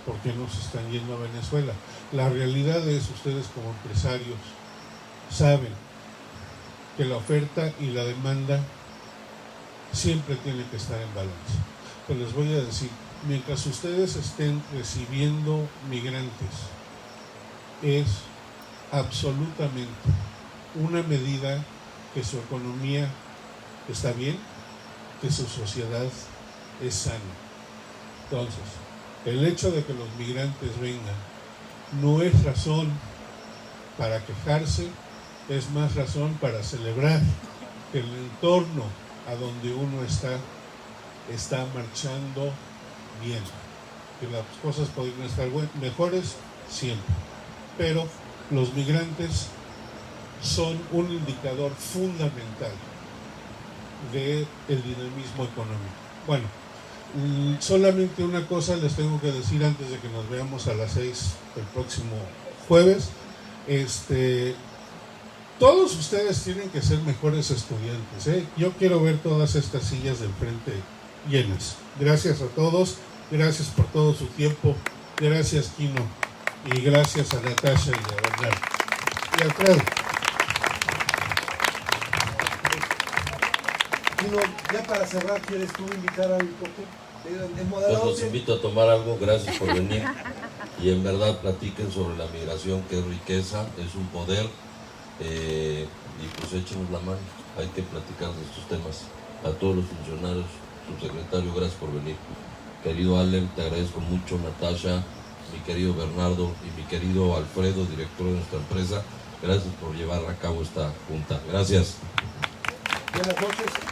por qué no se están yendo a Venezuela. La realidad es, ustedes como empresarios saben que la oferta y la demanda siempre tienen que estar en balance. Pues les voy a decir, mientras ustedes estén recibiendo migrantes, es absolutamente una medida que su economía está bien, que su sociedad es sana. Entonces, el hecho de que los migrantes vengan no es razón para quejarse, es más razón para celebrar que el entorno a donde uno está marchando bien, que las cosas podrían estar mejores siempre, pero los migrantes son un indicador fundamental del dinamismo económico. Bueno, solamente una cosa les tengo que decir antes de que nos veamos a las 6 el próximo jueves. Todos ustedes tienen que ser mejores estudiantes, ¿eh? Yo quiero ver todas estas sillas de enfrente llenas. Gracias a todos, gracias por todo su tiempo, gracias Kino, y gracias a Natasha y a Bernardo. Y Alfredo. Kino, ya para cerrar, ¿quieres tú invitar al corte? Pues los invito a tomar algo, gracias por venir. Y en verdad platiquen sobre la migración, que es riqueza, es un poder. Y pues échenos la mano, hay que platicar de estos temas. A todos los funcionarios, subsecretario, gracias por venir. Querido Allen, te agradezco mucho. Natasha, mi querido Bernardo y mi querido Alfredo, director de nuestra empresa, gracias por llevar a cabo esta junta. Gracias. Buenas noches.